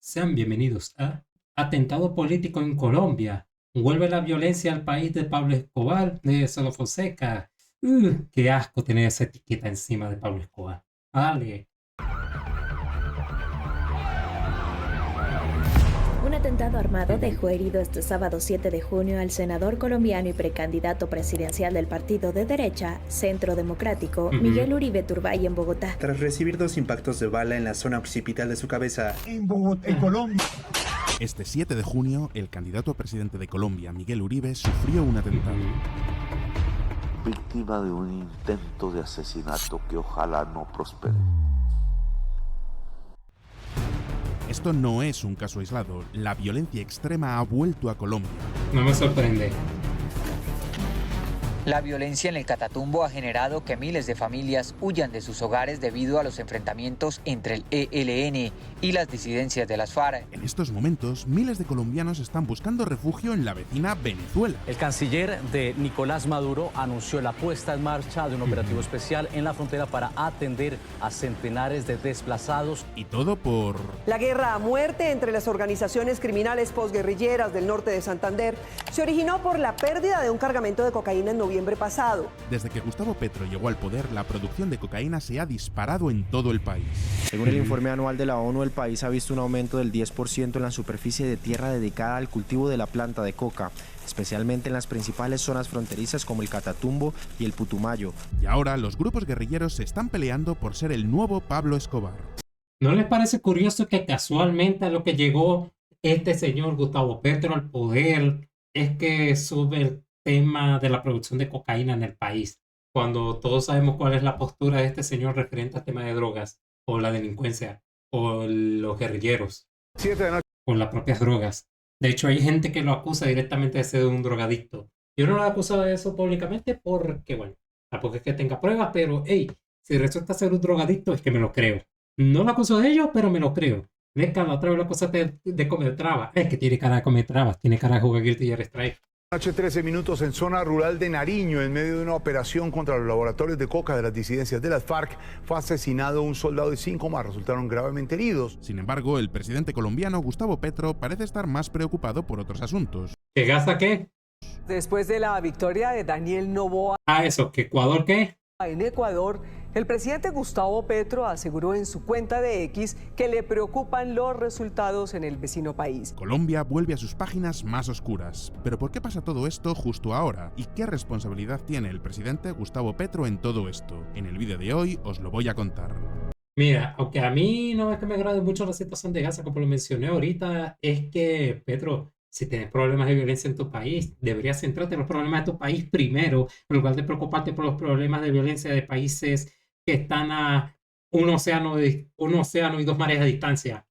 Sean bienvenidos a Atentado político en Colombia. Vuelve la violencia al país de Pablo Escobar, de Solo Fonseca. Qué asco tener esa etiqueta encima de Pablo Escobar. Vale. Un atentado armado dejó herido este sábado 7 de junio al senador colombiano y precandidato presidencial del partido de derecha, Centro Democrático, Miguel Uribe Turbay en Bogotá. Tras recibir 2 impactos de bala en la zona occipital de su cabeza. En Bogotá, en Colombia. Este 7 de junio, el candidato a presidente de Colombia, Miguel Uribe, sufrió un atentado. Víctima de un intento de asesinato que ojalá no prospere. Esto no es un caso aislado. La violencia extrema ha vuelto a Colombia. No me sorprende. La violencia en el Catatumbo ha generado que miles de familias huyan de sus hogares debido a los enfrentamientos entre el ELN y las disidencias de las FARC. En estos momentos, miles de colombianos están buscando refugio en la vecina Venezuela. El canciller de Nicolás Maduro anunció la puesta en marcha de un operativo especial en la frontera para atender a centenares de desplazados. Y todo por... La guerra a muerte entre las organizaciones criminales posguerrilleras del norte de Santander se originó por la pérdida de un cargamento de cocaína en noviembre pasado. Desde que Gustavo Petro llegó al poder, la producción de cocaína se ha disparado en todo el país. Según el informe anual de la ONU, el país ha visto un aumento del 10% en la superficie de tierra dedicada al cultivo de la planta de coca, especialmente en las principales zonas fronterizas como el Catatumbo y el Putumayo. Y ahora los grupos guerrilleros se están peleando por ser el nuevo Pablo Escobar. ¿No les parece curioso que casualmente a lo que llegó este señor Gustavo Petro al poder es que sube el tema de la producción de cocaína en el país, cuando todos sabemos cuál es la postura de este señor referente al tema de drogas, o la delincuencia, o los guerrilleros, 7 de la noche. o las propias drogas? De hecho, hay gente que lo acusa directamente de ser un drogadicto. Yo no lo he acusado de eso públicamente porque, bueno, tampoco es que tenga pruebas, pero, hey, si resulta ser un drogadicto es que me lo creo. No lo acuso de ello, pero me lo creo. Venga, la otra vez lo acusaste de comer trabas. Es que tiene cara de comer trabas, tiene cara de jugar Guilty Gear Strive. Noche 13 minutos en zona rural de Nariño, en medio de una operación contra los laboratorios de coca de las disidencias de las FARC, fue asesinado un soldado y 5 más resultaron gravemente heridos. Sin embargo, el presidente colombiano Gustavo Petro parece estar más preocupado por otros asuntos. ¿Qué gasta qué? Después de la victoria de Daniel Noboa Eso, ¿que Ecuador qué? en Ecuador, el presidente Gustavo Petro aseguró en su cuenta de X que le preocupan los resultados en el vecino país. Colombia vuelve a sus páginas más oscuras. ¿Pero por qué pasa todo esto justo ahora? ¿Y qué responsabilidad tiene el presidente Gustavo Petro en todo esto? En el vídeo de hoy os lo voy a contar. Mira, aunque a mí no es que me agrade mucho la situación de Gaza, como lo mencioné ahorita, es que, Petro, si tienes problemas de violencia en tu país, deberías centrarte en los problemas de tu país primero, en lugar de preocuparte por los problemas de violencia de países que están a un océano y 2 mares de distancia.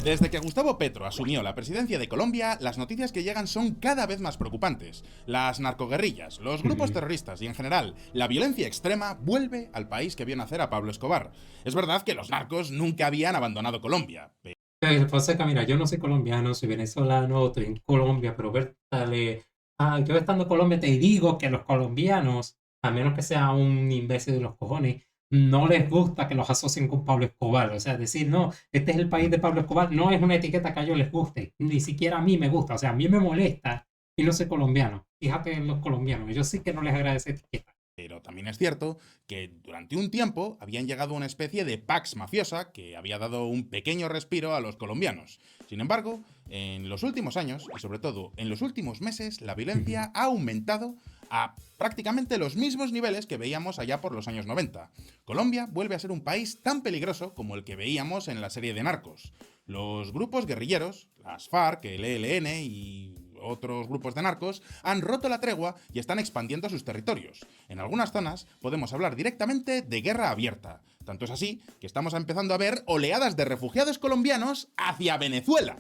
Desde que Gustavo Petro asumió la presidencia de Colombia, las noticias que llegan son cada vez más preocupantes. Las narcoguerrillas, los grupos terroristas y en general la violencia extrema vuelve al país que vio nacer a Pablo Escobar. Es verdad que los narcos nunca habían abandonado Colombia. Fonseca, mira, yo no soy colombiano, soy venezolano, estoy en Colombia, pero Bertale, yo estando en Colombia te digo que los colombianos, a menos que sea un imbécil de los cojones, no les gusta que los asocien con Pablo Escobar. O sea, decir, no, este es el país de Pablo Escobar, no es una etiqueta que a ellos les guste, ni siquiera a mí me gusta. O sea, a mí me molesta y no soy colombiano. Fíjate en los colombianos, yo sí que no les agrada esa etiqueta. Pero también es cierto que durante un tiempo habían llegado a una especie de pax mafiosa que había dado un pequeño respiro a los colombianos. Sin embargo, en los últimos años, y sobre todo en los últimos meses, la violencia ha aumentado a prácticamente los mismos niveles que veíamos allá por los años 90. Colombia vuelve a ser un país tan peligroso como el que veíamos en la serie de Narcos. Los grupos guerrilleros, las FARC, el ELN y otros grupos de narcos, han roto la tregua y están expandiendo sus territorios. En algunas zonas podemos hablar directamente de guerra abierta. Tanto es así que estamos empezando a ver oleadas de refugiados colombianos hacia Venezuela.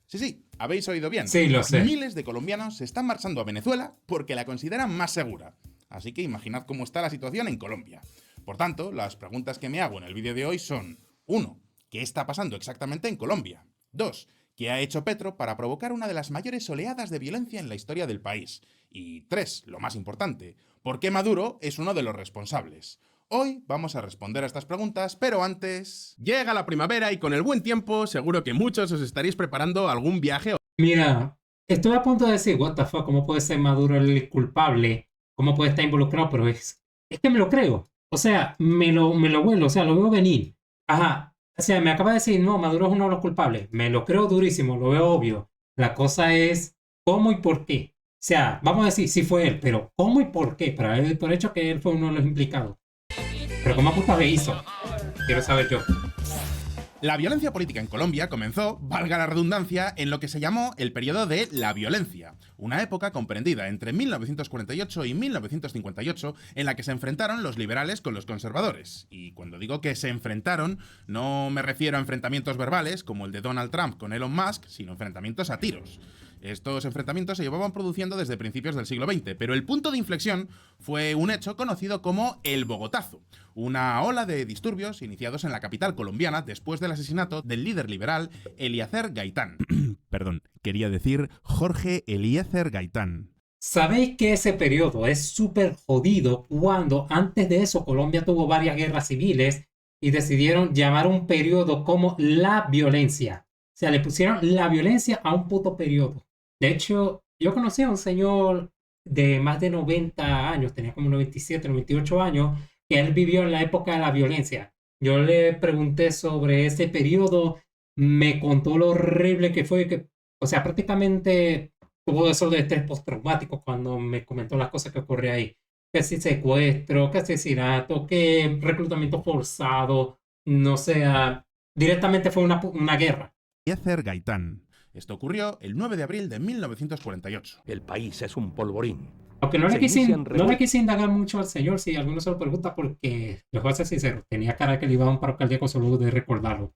Sí, habéis oído bien. Sí, lo sé. Miles de colombianos se están marchando a Venezuela porque la consideran más segura. Así que imaginad cómo está la situación en Colombia. Por tanto, las preguntas que me hago en el vídeo de hoy son: 1. ¿Qué está pasando exactamente en Colombia? 2. ¿Qué ha hecho Petro para provocar una de las mayores oleadas de violencia en la historia del país? Y 3, lo más importante, ¿por qué Maduro es uno de los responsables? Hoy vamos a responder a estas preguntas, pero antes... Llega la primavera y con el buen tiempo seguro que muchos os estaréis preparando algún viaje. Mira, estoy a punto de decir, what the fuck, ¿cómo puede ser Maduro el culpable? ¿Cómo puede estar involucrado? Pero es que me lo creo. O sea, me lo vuelo, o sea, lo veo venir. Ajá. O sea, me acaba de decir, no, Maduro es uno de los culpables. Me lo creo durísimo, lo veo obvio. La cosa es cómo y por qué. O sea, vamos a decir, sí fue él, pero cómo y por qué. Para él, por hecho que él fue uno de los implicados. Pero ¿cómo puta le hizo? Quiero saber yo. La violencia política en Colombia comenzó, valga la redundancia, en lo que se llamó el periodo de la violencia, una época comprendida entre 1948 y 1958 en la que se enfrentaron los liberales con los conservadores. Y cuando digo que se enfrentaron, no me refiero a enfrentamientos verbales como el de Donald Trump con Elon Musk, sino enfrentamientos a tiros. Estos enfrentamientos se llevaban produciendo desde principios del siglo XX, pero el punto de inflexión fue un hecho conocido como el Bogotazo, una ola de disturbios iniciados en la capital colombiana después del asesinato del líder liberal Eliezer Gaitán. Perdón, quería decir Jorge Eliezer Gaitán. ¿Sabéis que ese periodo es súper jodido cuando antes de eso Colombia tuvo varias guerras civiles y decidieron llamar un periodo como la violencia? O sea, le pusieron la violencia a un puto periodo. De hecho, yo conocí a un señor de más de 90 años, tenía como 97, 98 años, que él vivió en la época de la violencia. Yo le pregunté sobre ese periodo, me contó lo horrible que fue, que, o sea, prácticamente tuvo eso de estrés postraumático cuando me comentó las cosas que ocurrían ahí. Que si secuestro, que asesinato, que reclutamiento forzado, no sea, directamente fue una guerra. Eliezer Gaitán. Esto ocurrió el 9 de abril de 1948. El país es un polvorín. Aunque no le quise indagar mucho al señor, si alguno se lo pregunta, porque, les voy a ser sincero, tenía cara que le iba a un paro cardíaco solo de recordarlo.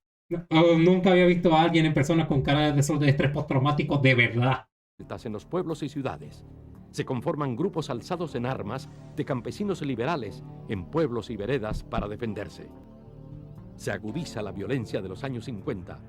Nunca había visto a alguien en persona con cara de eso de estrés postraumático de verdad. En los pueblos y ciudades se conforman grupos alzados en armas de campesinos liberales en pueblos y veredas para defenderse. Se agudiza la violencia de los años 50,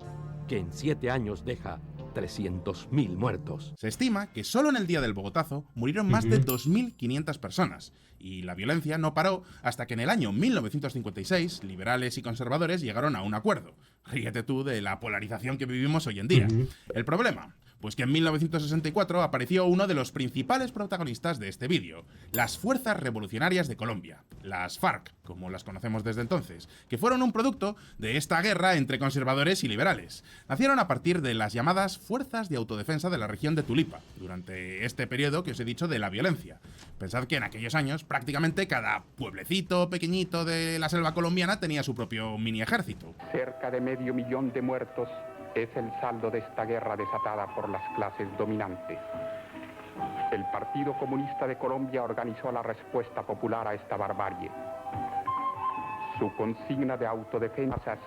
que en 7 años deja 300.000 muertos. Se estima que solo en el día del Bogotazo murieron más de 2.500 personas, y la violencia no paró hasta que en el año 1956 liberales y conservadores llegaron a un acuerdo. Ríete tú de la polarización que vivimos hoy en día. El problema, pues que en 1964 apareció uno de los principales protagonistas de este vídeo, las Fuerzas Revolucionarias de Colombia, las FARC, como las conocemos desde entonces, que fueron un producto de esta guerra entre conservadores y liberales. Nacieron a partir de las llamadas Fuerzas de Autodefensa de la región de Tulipa, durante este periodo que os he dicho de la violencia. Pensad que en aquellos años prácticamente cada pueblecito pequeñito de la selva colombiana tenía su propio mini ejército. Cerca de 500.000 de muertos es el saldo de esta guerra desatada por las clases dominantes. El Partido Comunista de Colombia organizó la respuesta popular a esta barbarie. Su consigna de autodefensa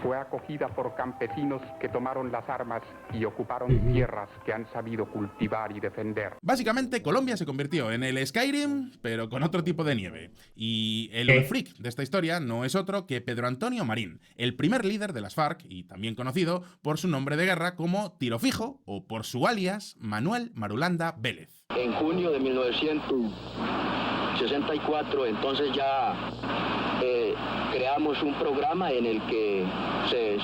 fue acogida por campesinos que tomaron las armas y ocuparon tierras que han sabido cultivar y defender. Básicamente, Colombia se convirtió en el Skyrim, pero con otro tipo de nieve. Y el Ulfric de esta historia no es otro que Pedro Antonio Marín, el primer líder de las FARC y también conocido por su nombre de guerra como Tiro Fijo o por su alias Manuel Marulanda Vélez. En junio de 1964, entonces ya creamos un programa en el que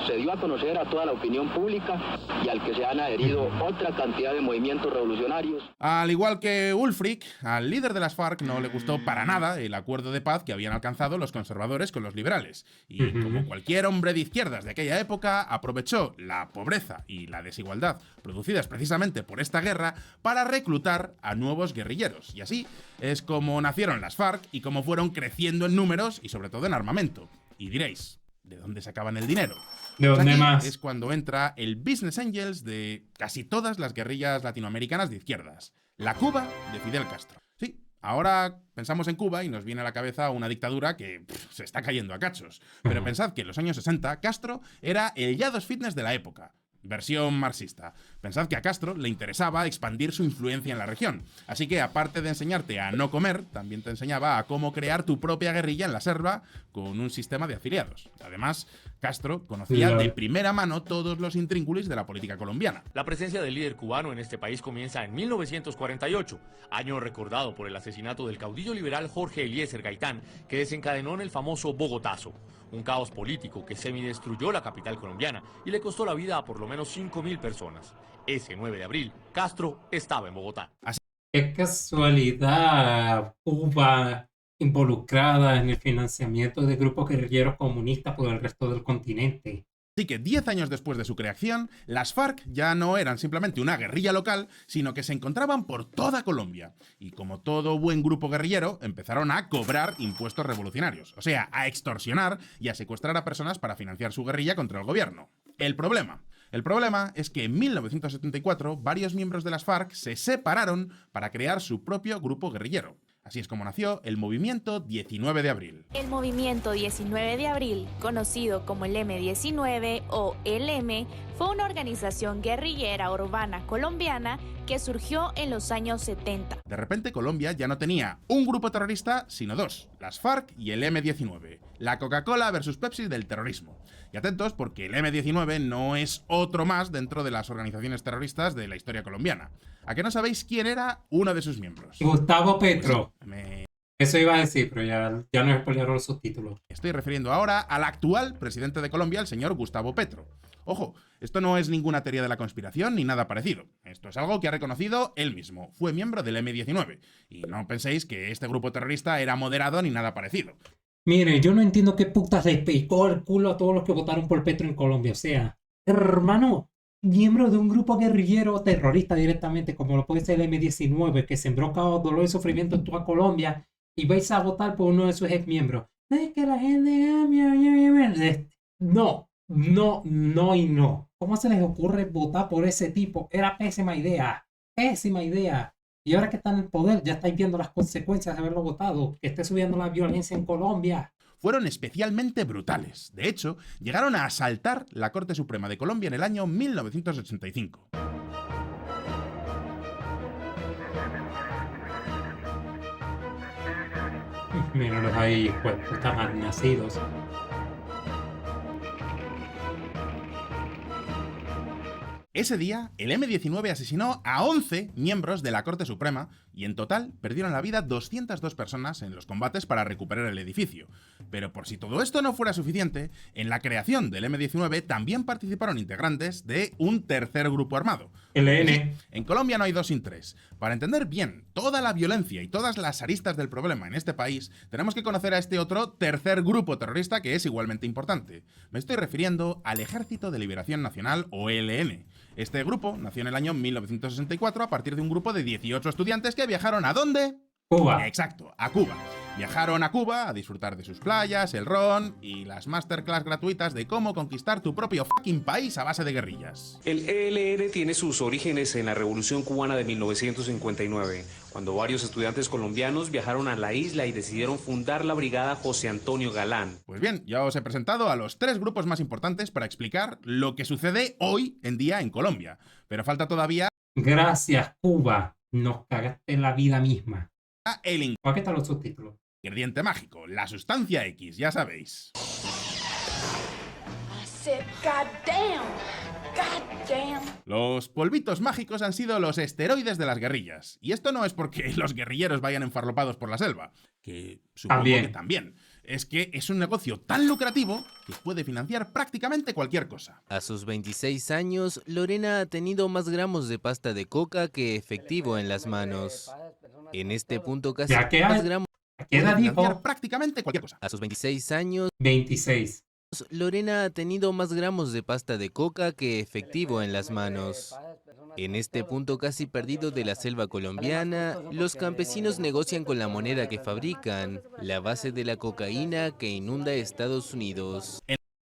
se dio a conocer a toda la opinión pública y al que se han adherido otra cantidad de movimientos revolucionarios. Al igual que Ulfric, al líder de las FARC no le gustó para nada el acuerdo de paz que habían alcanzado los conservadores con los liberales. Y como cualquier hombre de izquierdas de aquella época, aprovechó la pobreza y la desigualdad producidas precisamente por esta guerra para reclutar a nuevos guerrilleros. Y así es como nacieron las FARC y cómo fueron creciendo en números y sobre todo en armamento. Y diréis, ¿de dónde sacaban el dinero? ¿De dónde más? Es cuando entra el Business Angels de casi todas las guerrillas latinoamericanas de izquierdas. La Cuba de Fidel Castro. Sí, ahora pensamos en Cuba y nos viene a la cabeza una dictadura que se está cayendo a cachos. Pero pensad que en los años 60 Castro era el Yados Fitness de la época. versión marxista. Pensad que a Castro le interesaba expandir su influencia en la región, así que aparte de enseñarte a no comer, también te enseñaba a cómo crear tu propia guerrilla en la selva con un sistema de afiliados. Además, Castro conocía de primera mano todos los intrínculos de la política colombiana. La presencia del líder cubano en este país comienza en 1948, año recordado por el asesinato del caudillo liberal Jorge Eliezer Gaitán, que desencadenó en el famoso Bogotazo, un caos político que semidestruyó la capital colombiana y le costó la vida a por lo menos 5.000 personas. Ese 9 de abril, Castro estaba en Bogotá. Qué casualidad, Cuba involucrada en el financiamiento de grupos guerrilleros comunistas por el resto del continente. Así que 10 años después de su creación, las FARC ya no eran simplemente una guerrilla local, sino que se encontraban por toda Colombia. Y como todo buen grupo guerrillero, empezaron a cobrar impuestos revolucionarios, o sea, a extorsionar y a secuestrar a personas para financiar su guerrilla contra el gobierno. El problema es que en 1974 varios miembros de las FARC se separaron para crear su propio grupo guerrillero. Así es como nació el movimiento 19 de abril. El movimiento 19 de abril, conocido como el M19 o LM, fue una organización guerrillera urbana colombiana que surgió en los años 70. De repente Colombia ya no tenía un grupo terrorista, sino dos, las FARC y el M19, la Coca-Cola versus Pepsi del terrorismo. Y atentos porque el M19 no es otro más dentro de las organizaciones terroristas de la historia colombiana. ¿A qué no sabéis quién era uno de sus miembros? Gustavo Petro. Eso iba a decir, pero ya nos spoilearon los subtítulos. Estoy refiriendo ahora al actual presidente de Colombia, el señor Gustavo Petro. Ojo, esto no es ninguna teoría de la conspiración ni nada parecido. Esto es algo que ha reconocido él mismo. Fue miembro del M19. Y no penséis que este grupo terrorista era moderado ni nada parecido. Mire, yo no entiendo qué putas les picó el culo a todos los que votaron por Petro en Colombia. O sea, hermano, miembro de un grupo guerrillero terrorista directamente, como lo puede ser el M19, que sembró caos, dolor y sufrimiento en toda Colombia, y vais a votar por uno de sus ex miembros. Es que la gente... No y no. ¿Cómo se les ocurre votar por ese tipo? Era pésima idea. Pésima idea. Y ahora que está en el poder, ya estáis viendo las consecuencias de haberlo votado. Que esté subiendo la violencia en Colombia. Fueron especialmente brutales. De hecho, llegaron a asaltar la Corte Suprema de Colombia en el año 1985. Míralos ahí, pues, están mal nacidos. Ese día, el M19 asesinó a 11 miembros de la Corte Suprema y en total perdieron la vida 202 personas en los combates para recuperar el edificio. Pero por si todo esto no fuera suficiente, en la creación del M19 también participaron integrantes de un tercer grupo armado. LN. En Colombia no hay dos sin tres. Para entender bien toda la violencia y todas las aristas del problema en este país, tenemos que conocer a este otro tercer grupo terrorista que es igualmente importante. Me estoy refiriendo al Ejército de Liberación Nacional o ELN. Este grupo nació en el año 1964 a partir de un grupo de 18 estudiantes que viajaron ¿a dónde? Cuba. Exacto, a Cuba. Viajaron a Cuba a disfrutar de sus playas, el ron y las masterclass gratuitas de cómo conquistar tu propio fucking país a base de guerrillas. El ELN tiene sus orígenes en la Revolución Cubana de 1959, cuando varios estudiantes colombianos viajaron a la isla y decidieron fundar la brigada José Antonio Galán. Pues bien, ya os he presentado a los tres grupos más importantes para explicar lo que sucede hoy en día en Colombia. Pero falta todavía... Gracias, Cuba. Nos cagaste la vida misma. El ¿Por qué están los subtítulos? Ingrediente mágico, la sustancia X, ya sabéis. Los polvitos mágicos han sido los esteroides de las guerrillas. Y esto no es porque los guerrilleros vayan enfarlopados por la selva, que supongo que también. Es que es un negocio tan lucrativo que puede financiar prácticamente cualquier cosa. A sus 26 años, Lorena ha tenido más gramos de pasta de coca que efectivo en las manos. En este punto casi más gramos... ¿Qué edad dijo? Prácticamente cualquier cosa. A sus 26 años... 26. Lorena ha tenido más gramos de pasta de coca que efectivo en las manos. En este punto casi perdido de la selva colombiana, los campesinos negocian con la moneda que fabrican, la base de la cocaína que inunda Estados Unidos.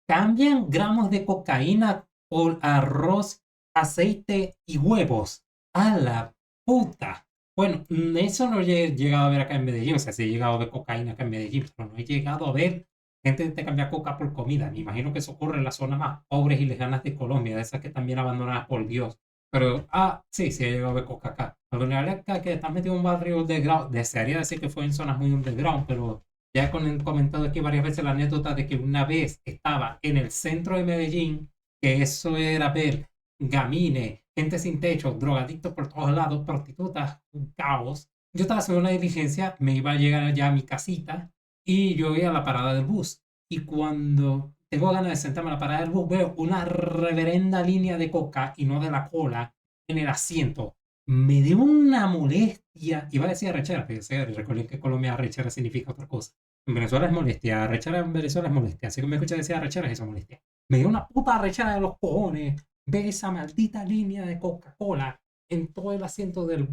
Cambian gramos de cocaína por arroz, aceite y huevos. ¡A la puta! Bueno, eso no he llegado a ver acá en Medellín. O sea, sí he llegado a ver cocaína acá en Medellín, pero no he llegado a ver gente te cambia coca por comida. Me imagino que eso ocurre en las zonas más pobres y lejanas de Colombia, de esas que están bien abandonadas por Dios. Pero, sí, sí he llegado a ver coca acá. Al final acá que está metido en un barrio underground, desearía decir que fue en zonas muy underground, pero ya he comentado aquí varias veces la anécdota de que una vez estaba en el centro de Medellín, que eso era ver gamines, gente sin techo, drogadictos por todos lados, prostitutas, un caos. Yo estaba haciendo una diligencia, me iba a llegar ya a mi casita y yo iba a la parada del bus. Y cuando tengo ganas de sentarme a la parada del bus, veo una reverenda línea de coca y no de la cola en el asiento. Me dio una molestia. Iba a decir arrechera, pero recuerden que en Colombia arrechera significa otra cosa. En Venezuela es molestia, arrechera en Venezuela es molestia. Así que me escucha decir arrechera es esa molestia. Me dio una puta arrechera de los cojones. Ve esa maldita línea de Coca-Cola en todo el asiento de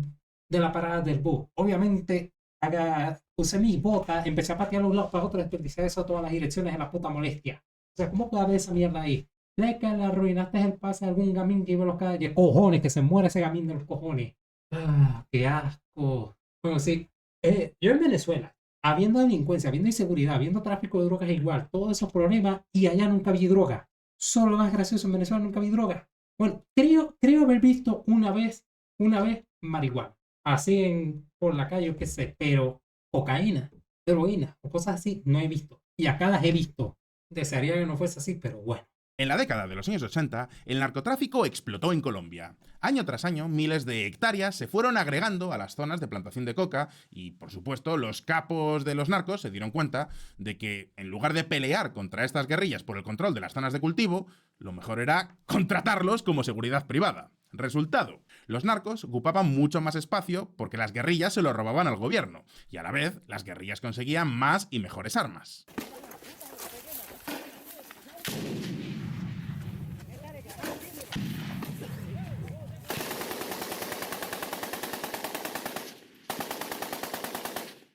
la parada del bus. Obviamente, usé mis botas, empecé a patear de un lado para otro, desperdiciar eso a todas las direcciones de la puta molestia. O sea, ¿cómo puede haber esa mierda ahí? ¿De que le arruinaste el pase a algún gamín que iba a los calles? Cojones, que se muera ese gamín de los cojones. Qué asco. Bueno, sí. Yo en Venezuela, habiendo delincuencia, habiendo inseguridad, habiendo tráfico de drogas igual, todos esos problemas, y allá nunca vi droga. Solo lo más gracioso, en Venezuela nunca vi droga. Bueno, creo haber visto una vez marihuana. Así por la calle, yo qué sé, pero cocaína, heroína o cosas así no he visto. Y acá las he visto. Desearía que no fuese así, pero bueno. En la década de los años 80, el narcotráfico explotó en Colombia. Año tras año, miles de hectáreas se fueron agregando a las zonas de plantación de coca y, por supuesto, los capos de los narcos se dieron cuenta de que, en lugar de pelear contra estas guerrillas por el control de las zonas de cultivo, lo mejor era contratarlos como seguridad privada. Resultado, los narcos ocupaban mucho más espacio porque las guerrillas se lo robaban al gobierno y a la vez las guerrillas conseguían más y mejores armas.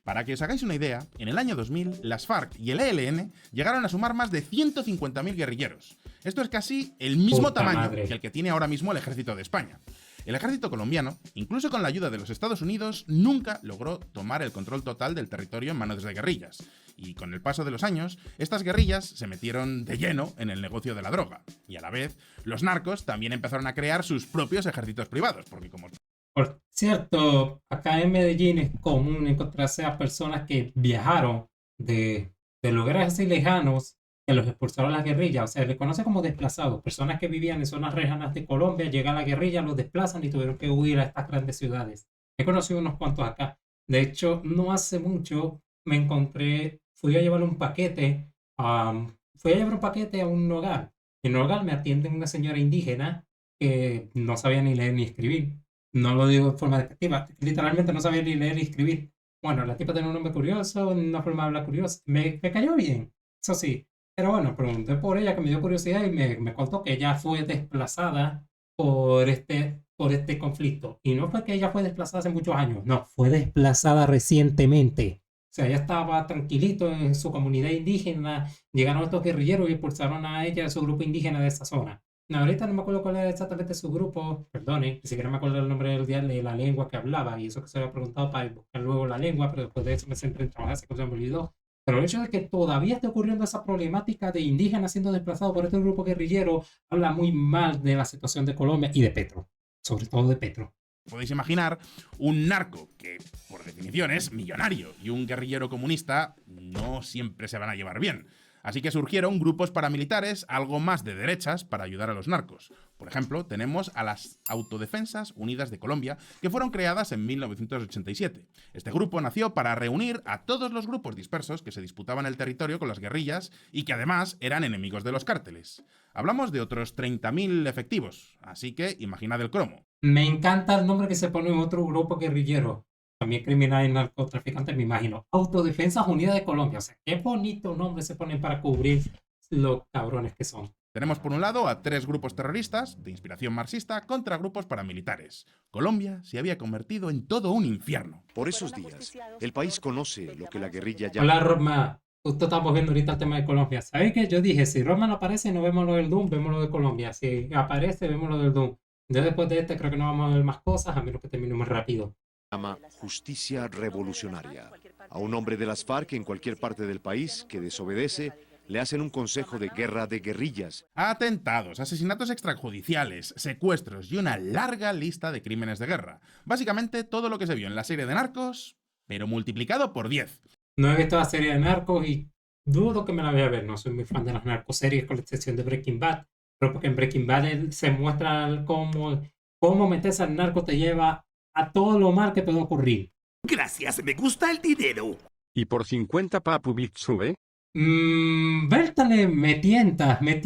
Para que os hagáis una idea, en el año 2000, las FARC y el ELN llegaron a sumar más de 150.000 guerrilleros. Esto es casi el mismo tamaño que el que tiene ahora mismo el ejército de España. El ejército colombiano, incluso con la ayuda de los Estados Unidos, nunca logró tomar el control total del territorio en manos de guerrillas. Y con el paso de los años, estas guerrillas se metieron de lleno en el negocio de la droga. Y a la vez, los narcos también empezaron a crear sus propios ejércitos privados, porque como... Por cierto, acá en Medellín es común encontrarse a personas que viajaron de lugares así lejanos que los expulsaron a las guerrillas. O sea, le conoce como desplazados. Personas que vivían en zonas lejanas de Colombia, llegan a la guerrilla, los desplazan y tuvieron que huir a estas grandes ciudades. He conocido unos cuantos acá. De hecho, no hace mucho me encontré, fui a llevar un paquete a un hogar. En el hogar me atiende una señora indígena que no sabía ni leer ni escribir. No lo digo de forma despectiva, literalmente no sabía ni leer ni escribir. Bueno, la tipa tenía un nombre curioso, una forma de hablar curiosa. Me cayó bien, eso sí. Pero bueno, pregunté por ella, que me dio curiosidad y me contó que ella fue desplazada por este conflicto. Y no fue que ella fue desplazada hace muchos años, no, fue desplazada recientemente. O sea, ella estaba tranquilito en su comunidad indígena, llegaron estos guerrilleros y expulsaron a ella, a su grupo indígena de esa zona. No, ahorita no me acuerdo cuál era exactamente su grupo, perdone, ni siquiera me acuerdo el nombre del día de la lengua que hablaba, y eso que se había preguntado para buscar luego la lengua, pero después de eso me centré en trabajar, se me olvidó. Pero el hecho de que todavía esté ocurriendo esa problemática de indígenas siendo desplazados por este grupo guerrillero, habla muy mal de la situación de Colombia y de Petro, sobre todo de Petro. Podéis imaginar un narco que, por definición, es millonario, y un guerrillero comunista no siempre se van a llevar bien. Así que surgieron grupos paramilitares algo más de derechas para ayudar a los narcos. Por ejemplo, tenemos a las Autodefensas Unidas de Colombia, que fueron creadas en 1987. Este grupo nació para reunir a todos los grupos dispersos que se disputaban el territorio con las guerrillas y que además eran enemigos de los cárteles. Hablamos de otros 30.000 efectivos, así que imaginad el cromo. Me encanta el nombre que se pone en otro grupo guerrillero. También criminales y narcotraficantes, me imagino. Autodefensas Unidas de Colombia. O sea, qué bonito nombre se ponen para cubrir los cabrones que son. Tenemos por un lado a 3 grupos terroristas de inspiración marxista contra grupos paramilitares. Colombia se había convertido en todo un infierno. Por esos días, el país conoce lo que la guerrilla llama... Hola, Roma. Justo estamos viendo ahorita el tema de Colombia. ¿Sabes qué? Yo dije, si Roma no aparece, no vemos lo del Doom, vemos lo de Colombia. Si aparece, vemos lo del Doom. Ya después de creo que no vamos a ver más cosas, a menos que termine muy rápido. llama justicia revolucionaria. A un hombre de las FARC en cualquier parte del país que desobedece, le hacen un consejo de guerra de guerrillas. Atentados, asesinatos extrajudiciales, secuestros y una larga lista de crímenes de guerra. Básicamente todo lo que se vio en la serie de Narcos, pero multiplicado por 10. No he visto la serie de Narcos y dudo que me la voy a ver. No soy muy fan de las narcoseries con la excepción de Breaking Bad. Pero porque en Breaking Bad se muestra cómo meterse al narco te lleva a todo lo mal que puede ocurrir. Gracias, me gusta el dinero. ¿Y por 50 papu sube? Bertale, me tientas. Me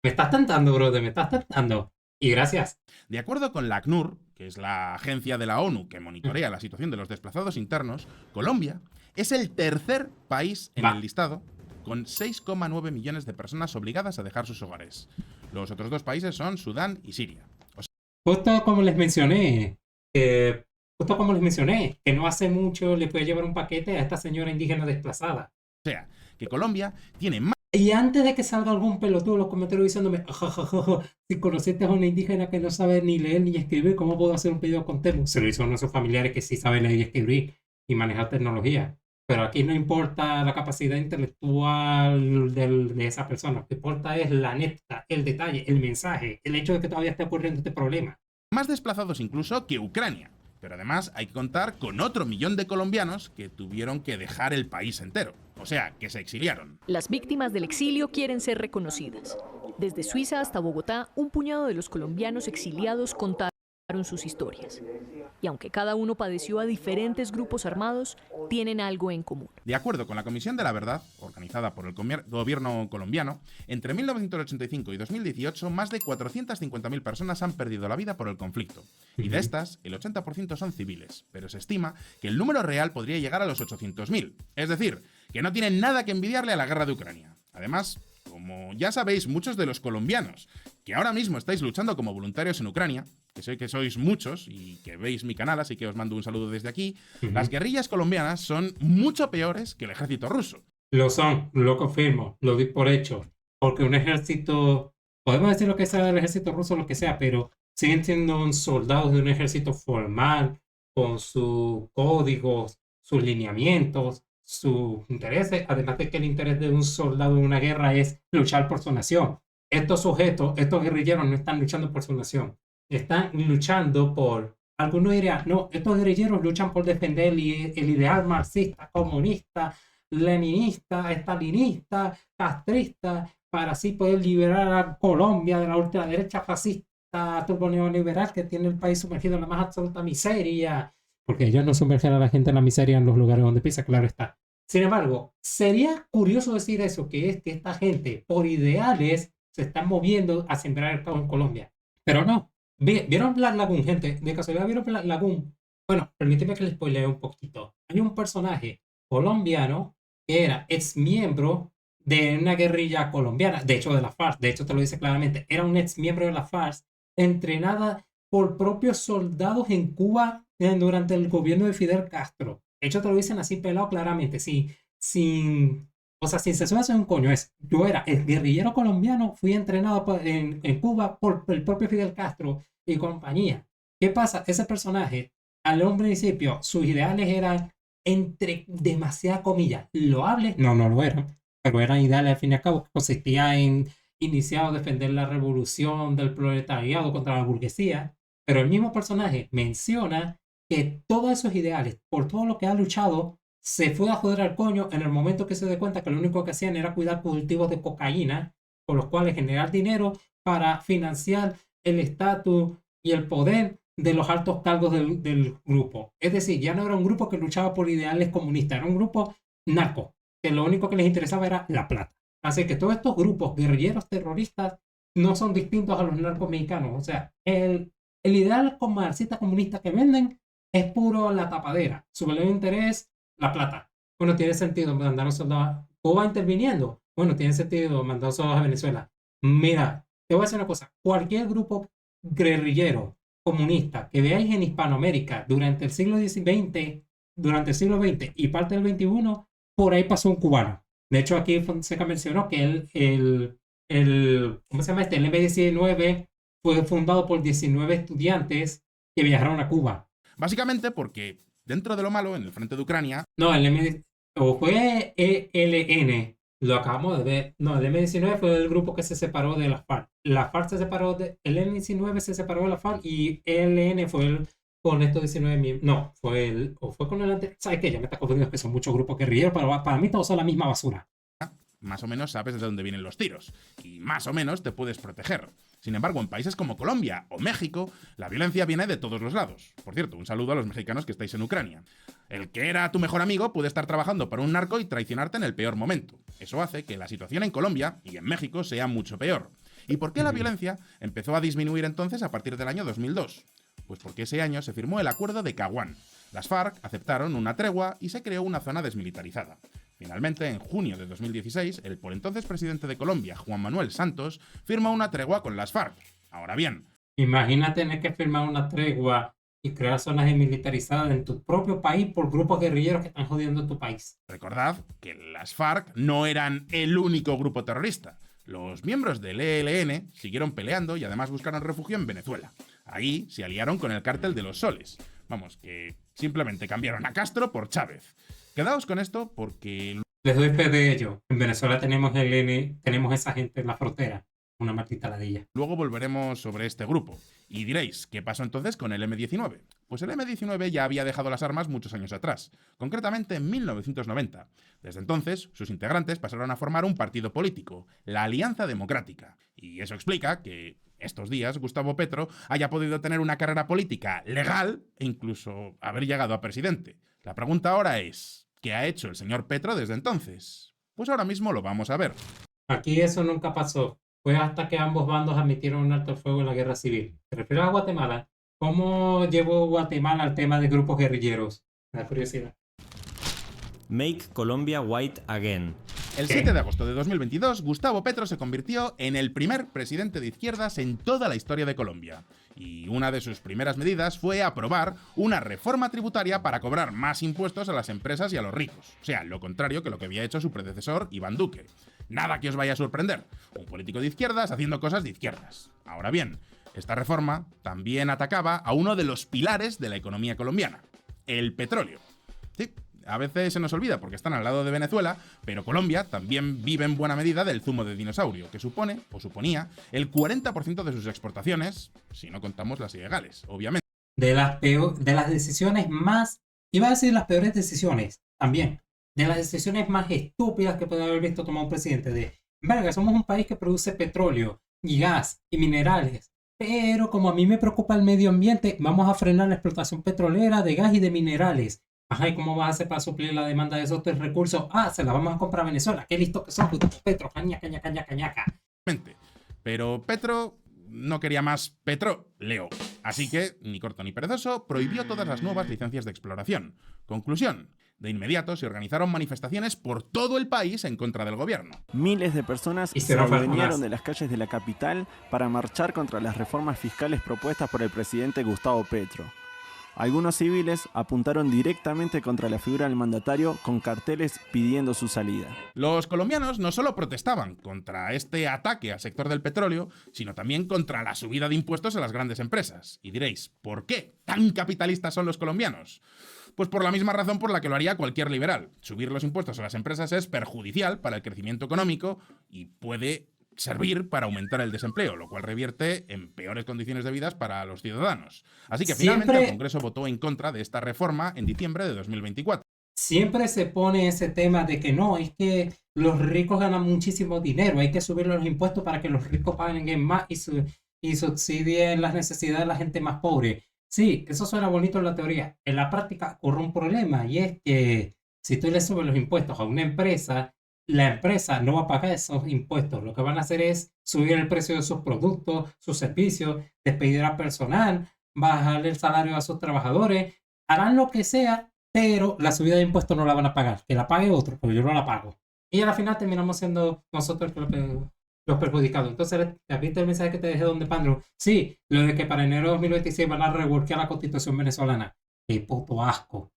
estás tentando, brother, me estás tentando. Y gracias. De acuerdo con la ACNUR, que es la agencia de la ONU que monitorea la situación de los desplazados internos, Colombia es el tercer país en el listado con 6,9 millones de personas obligadas a dejar sus hogares. Los otros dos países son Sudán y Siria. Justo como les mencioné, que no hace mucho le puede llevar un paquete a esta señora indígena desplazada. O sea, que Colombia tiene más... Y antes de que salga algún pelotudo en los comentarios diciéndome, si conociste a una indígena que no sabe ni leer ni escribir, ¿cómo puedo hacer un pedido con Temu? Se lo hizo a nuestros familiares que sí saben leer y escribir y manejar tecnología. Pero aquí no importa la capacidad intelectual de esa persona. Lo que importa es la neta, el detalle, el mensaje, el hecho de que todavía esté ocurriendo este problema. Más desplazados incluso que Ucrania. Pero además hay que contar con otro millón de colombianos que tuvieron que dejar el país entero. O sea, que se exiliaron. Las víctimas del exilio quieren ser reconocidas. Desde Suiza hasta Bogotá, un puñado de los colombianos exiliados contaron sus historias. Y aunque cada uno padeció a diferentes grupos armados, tienen algo en común. De acuerdo con la Comisión de la Verdad, organizada por el gobierno colombiano, entre 1985 y 2018, más de 450.000 personas han perdido la vida por el conflicto. Y de estas, el 80% son civiles, pero se estima que el número real podría llegar a los 800.000. Es decir, que no tienen nada que envidiarle a la guerra de Ucrania. Además, como ya sabéis, muchos de los colombianos que ahora mismo estáis luchando como voluntarios en Ucrania, que sé que sois muchos y que veis mi canal, así que os mando un saludo desde aquí, las guerrillas colombianas son mucho peores que el ejército ruso. Lo son, lo confirmo, lo di por hecho. Porque un ejército, podemos decir lo que sea del ejército ruso, lo que sea, pero siguen siendo soldados de un ejército formal, con sus códigos, sus lineamientos, sus intereses, además de que el interés de un soldado en una guerra es luchar por su nación. Estos sujetos, estos guerrilleros no están luchando por su nación, están luchando por, algunos dirían, no, estos guerrilleros luchan por defender el ideal marxista, comunista, leninista, estalinista, castrista, para así poder liberar a Colombia de la ultraderecha fascista turboneoliberal que tiene el país sumergido en la más absoluta miseria. Porque ellos no sumergen a la gente en la miseria en los lugares donde pisa, claro está. Sin embargo, sería curioso decir eso, que es que esta gente, por ideales, se están moviendo a sembrar el caos en Colombia. Pero no. ¿Vieron Black Lagoon, gente? De casualidad, ¿vieron Black Lagoon? Bueno, permíteme que les spoilee un poquito. Hay un personaje colombiano que era ex miembro de una guerrilla colombiana, de hecho de la FARC, de hecho te lo dice claramente, era un ex miembro de la FARC, entrenada por propios soldados en Cuba durante el gobierno de Fidel Castro. De hecho te lo dicen así pelado claramente, sin censura hacer un coño. Yo era el guerrillero colombiano, fui entrenado en Cuba por el propio Fidel Castro y compañía. ¿Qué pasa? Ese personaje, al hombre principio, sus ideales eran, entre demasiadas comillas, loables. No lo eran, pero eran ideales al fin y al cabo, que consistía en iniciar o defender la revolución del proletariado contra la burguesía. Pero el mismo personaje menciona que todos esos ideales, por todo lo que ha luchado, se fue a joder al coño en el momento que se dio cuenta que lo único que hacían era cuidar cultivos de cocaína, con los cuales generar dinero para financiar el estatus y el poder de los altos cargos del grupo. Es decir, ya no era un grupo que luchaba por ideales comunistas, era un grupo narco, que lo único que les interesaba era la plata. Así que todos estos grupos guerrilleros terroristas no son distintos a los narcos mexicanos. O sea, el ideal marxista comunista que venden es puro la tapadera. Su verdadero interés, la plata. Bueno, tiene sentido mandar a soldados. Cuba interviniendo. Bueno, tiene sentido mandar soldados a Venezuela. Mira, te voy a decir una cosa. Cualquier grupo guerrillero comunista que veáis en Hispanoamérica durante el siglo XX y parte del XXI, por ahí pasó un cubano. De hecho, aquí Fonseca mencionó que el ¿cómo se llama este? El M-19 fue fundado por 19 estudiantes que viajaron a Cuba. Básicamente porque, dentro de lo malo, en el frente de Ucrania... No, o fue ELN, lo acabamos de ver. No, el M-19 fue el grupo que se separó de la FARC. La FARC se separó el M-19 se separó de la FARC y ELN fue el con estos 19 miembros. No, fue con el anterior. ¿Sabes qué? Ya me está confundiendo, que son muchos grupos guerrilleros, pero para mí todos son la misma basura. Más o menos sabes de dónde vienen los tiros y más o menos te puedes proteger. Sin embargo, en países como Colombia o México, la violencia viene de todos los lados. Por cierto, un saludo a los mexicanos que estáis en Ucrania. El que era tu mejor amigo puede estar trabajando para un narco y traicionarte en el peor momento. Eso hace que la situación en Colombia y en México sea mucho peor. ¿Y por qué la violencia empezó a disminuir entonces a partir del año 2002? Pues porque ese año se firmó el acuerdo de Caguán. Las FARC aceptaron una tregua y se creó una zona desmilitarizada. Finalmente, en junio de 2016, el por entonces presidente de Colombia, Juan Manuel Santos, firmó una tregua con las FARC. Ahora bien, imagina tener que firmar una tregua y crear zonas desmilitarizadas en tu propio país por grupos guerrilleros que están jodiendo tu país. Recordad que las FARC no eran el único grupo terrorista. Los miembros del ELN siguieron peleando y además buscaron refugio en Venezuela. Ahí se aliaron con el cártel de los Soles. Vamos, que simplemente cambiaron a Castro por Chávez. Quedaos con esto porque... Les doy fe de ello. En Venezuela tenemos ELN, tenemos esa gente en la frontera. Una maldita ladilla. Luego volveremos sobre este grupo. Y diréis, ¿qué pasó entonces con el M-19? Pues el M-19 ya había dejado las armas muchos años atrás, concretamente en 1990. Desde entonces, sus integrantes pasaron a formar un partido político, la Alianza Democrática. Y eso explica que estos días Gustavo Petro haya podido tener una carrera política legal e incluso haber llegado a presidente. La pregunta ahora es, ¿qué ha hecho el señor Petro desde entonces? Pues ahora mismo lo vamos a ver. Aquí eso nunca pasó. Fue hasta que ambos bandos admitieron un alto el fuego en la guerra civil. ¿Te refieres a Guatemala? ¿Cómo llevó Guatemala al tema de grupos guerrilleros? Me da curiosidad. Make Colombia White Again. El 7 de agosto de 2022, Gustavo Petro se convirtió en el primer presidente de izquierdas en toda la historia de Colombia. Y una de sus primeras medidas fue aprobar una reforma tributaria para cobrar más impuestos a las empresas y a los ricos. O sea, lo contrario que lo que había hecho su predecesor, Iván Duque. Nada que os vaya a sorprender. Un político de izquierdas haciendo cosas de izquierdas. Ahora bien, esta reforma también atacaba a uno de los pilares de la economía colombiana, el petróleo. Sí, a veces se nos olvida porque están al lado de Venezuela, pero Colombia también vive en buena medida del zumo de dinosaurio, que supone, o suponía, el 40% de sus exportaciones, si no contamos las ilegales, obviamente. De las decisiones más, iba a decir las peores decisiones, también, de las decisiones más estúpidas que puede haber visto tomar un presidente, de, verga, somos un país que produce petróleo y gas y minerales, pero como a mí me preocupa el medio ambiente, vamos a frenar la explotación petrolera, de gas y de minerales. Ajá, ¿y cómo vas a hacer para suplir la demanda de esos tres recursos? Ah, se la vamos a comprar a Venezuela. Qué listo que son, Petro, cañaca. Pero Petro no quería más petróleo. Así que, ni corto ni perezoso, prohibió todas las nuevas licencias de exploración. Conclusión. De inmediato se organizaron manifestaciones por todo el país en contra del gobierno. Miles de personas se reunieron de las calles de la capital para marchar contra las reformas fiscales propuestas por el presidente Gustavo Petro. Algunos civiles apuntaron directamente contra la figura del mandatario con carteles pidiendo su salida. Los colombianos no solo protestaban contra este ataque al sector del petróleo, sino también contra la subida de impuestos a las grandes empresas. Y diréis, ¿por qué tan capitalistas son los colombianos? Pues por la misma razón por la que lo haría cualquier liberal. Subir los impuestos a las empresas es perjudicial para el crecimiento económico y puede servir para aumentar el desempleo, lo cual revierte en peores condiciones de vida para los ciudadanos. Así que finalmente el Congreso votó en contra de esta reforma en diciembre de 2024. Siempre se pone ese tema de que no, es que los ricos ganan muchísimo dinero, hay que subir los impuestos para que los ricos paguen más y subsidien las necesidades de la gente más pobre. Sí, eso suena bonito en la teoría. En la práctica ocurre un problema y es que si tú le subes los impuestos a una empresa, la empresa no va a pagar esos impuestos. Lo que van a hacer es subir el precio de sus productos, sus servicios, despedir al personal, bajarle el salario a sus trabajadores, harán lo que sea, pero la subida de impuestos no la van a pagar. Que la pague otro, pero yo no la pago. Y al final terminamos siendo nosotros los perjudicados. Entonces, ¿viste el mensaje que te dejé donde, Pandro? Sí, lo de que para enero de 2026 van a reworkear la constitución venezolana. ¡Qué puto asco!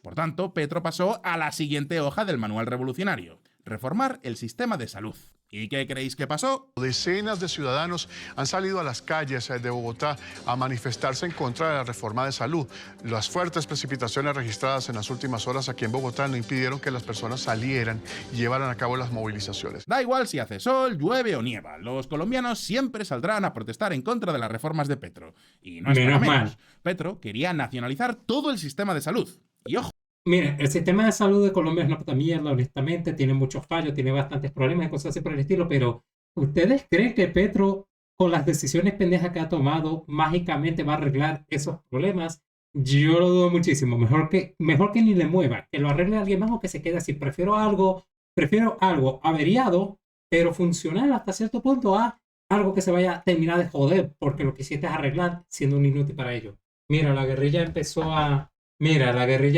Por tanto, Petro pasó a la siguiente hoja del manual revolucionario: reformar el sistema de salud. ¿Y qué creéis que pasó? Decenas de ciudadanos han salido a las calles de Bogotá a manifestarse en contra de la reforma de salud. Las fuertes precipitaciones registradas en las últimas horas aquí en Bogotá no impidieron que las personas salieran y llevaran a cabo las movilizaciones. Da igual si hace sol, llueve o nieva, los colombianos siempre saldrán a protestar en contra de las reformas de Petro. Y no es para menos. Petro quería nacionalizar todo el sistema de salud. Y ojo. Mira, el sistema de salud de Colombia es una puta mierda, honestamente, tiene muchos fallos, tiene bastantes problemas y cosas así por el estilo, pero ¿ustedes creen que Petro, con las decisiones pendejas que ha tomado, mágicamente va a arreglar esos problemas? Yo lo dudo muchísimo. Mejor que ni le mueva, que lo arregle alguien más o que se quede así. Prefiero algo averiado, pero funcional hasta cierto punto, a algo que se vaya a terminar de joder, porque lo que hiciste es arreglar siendo un inútil para ello. Mira, la guerrilla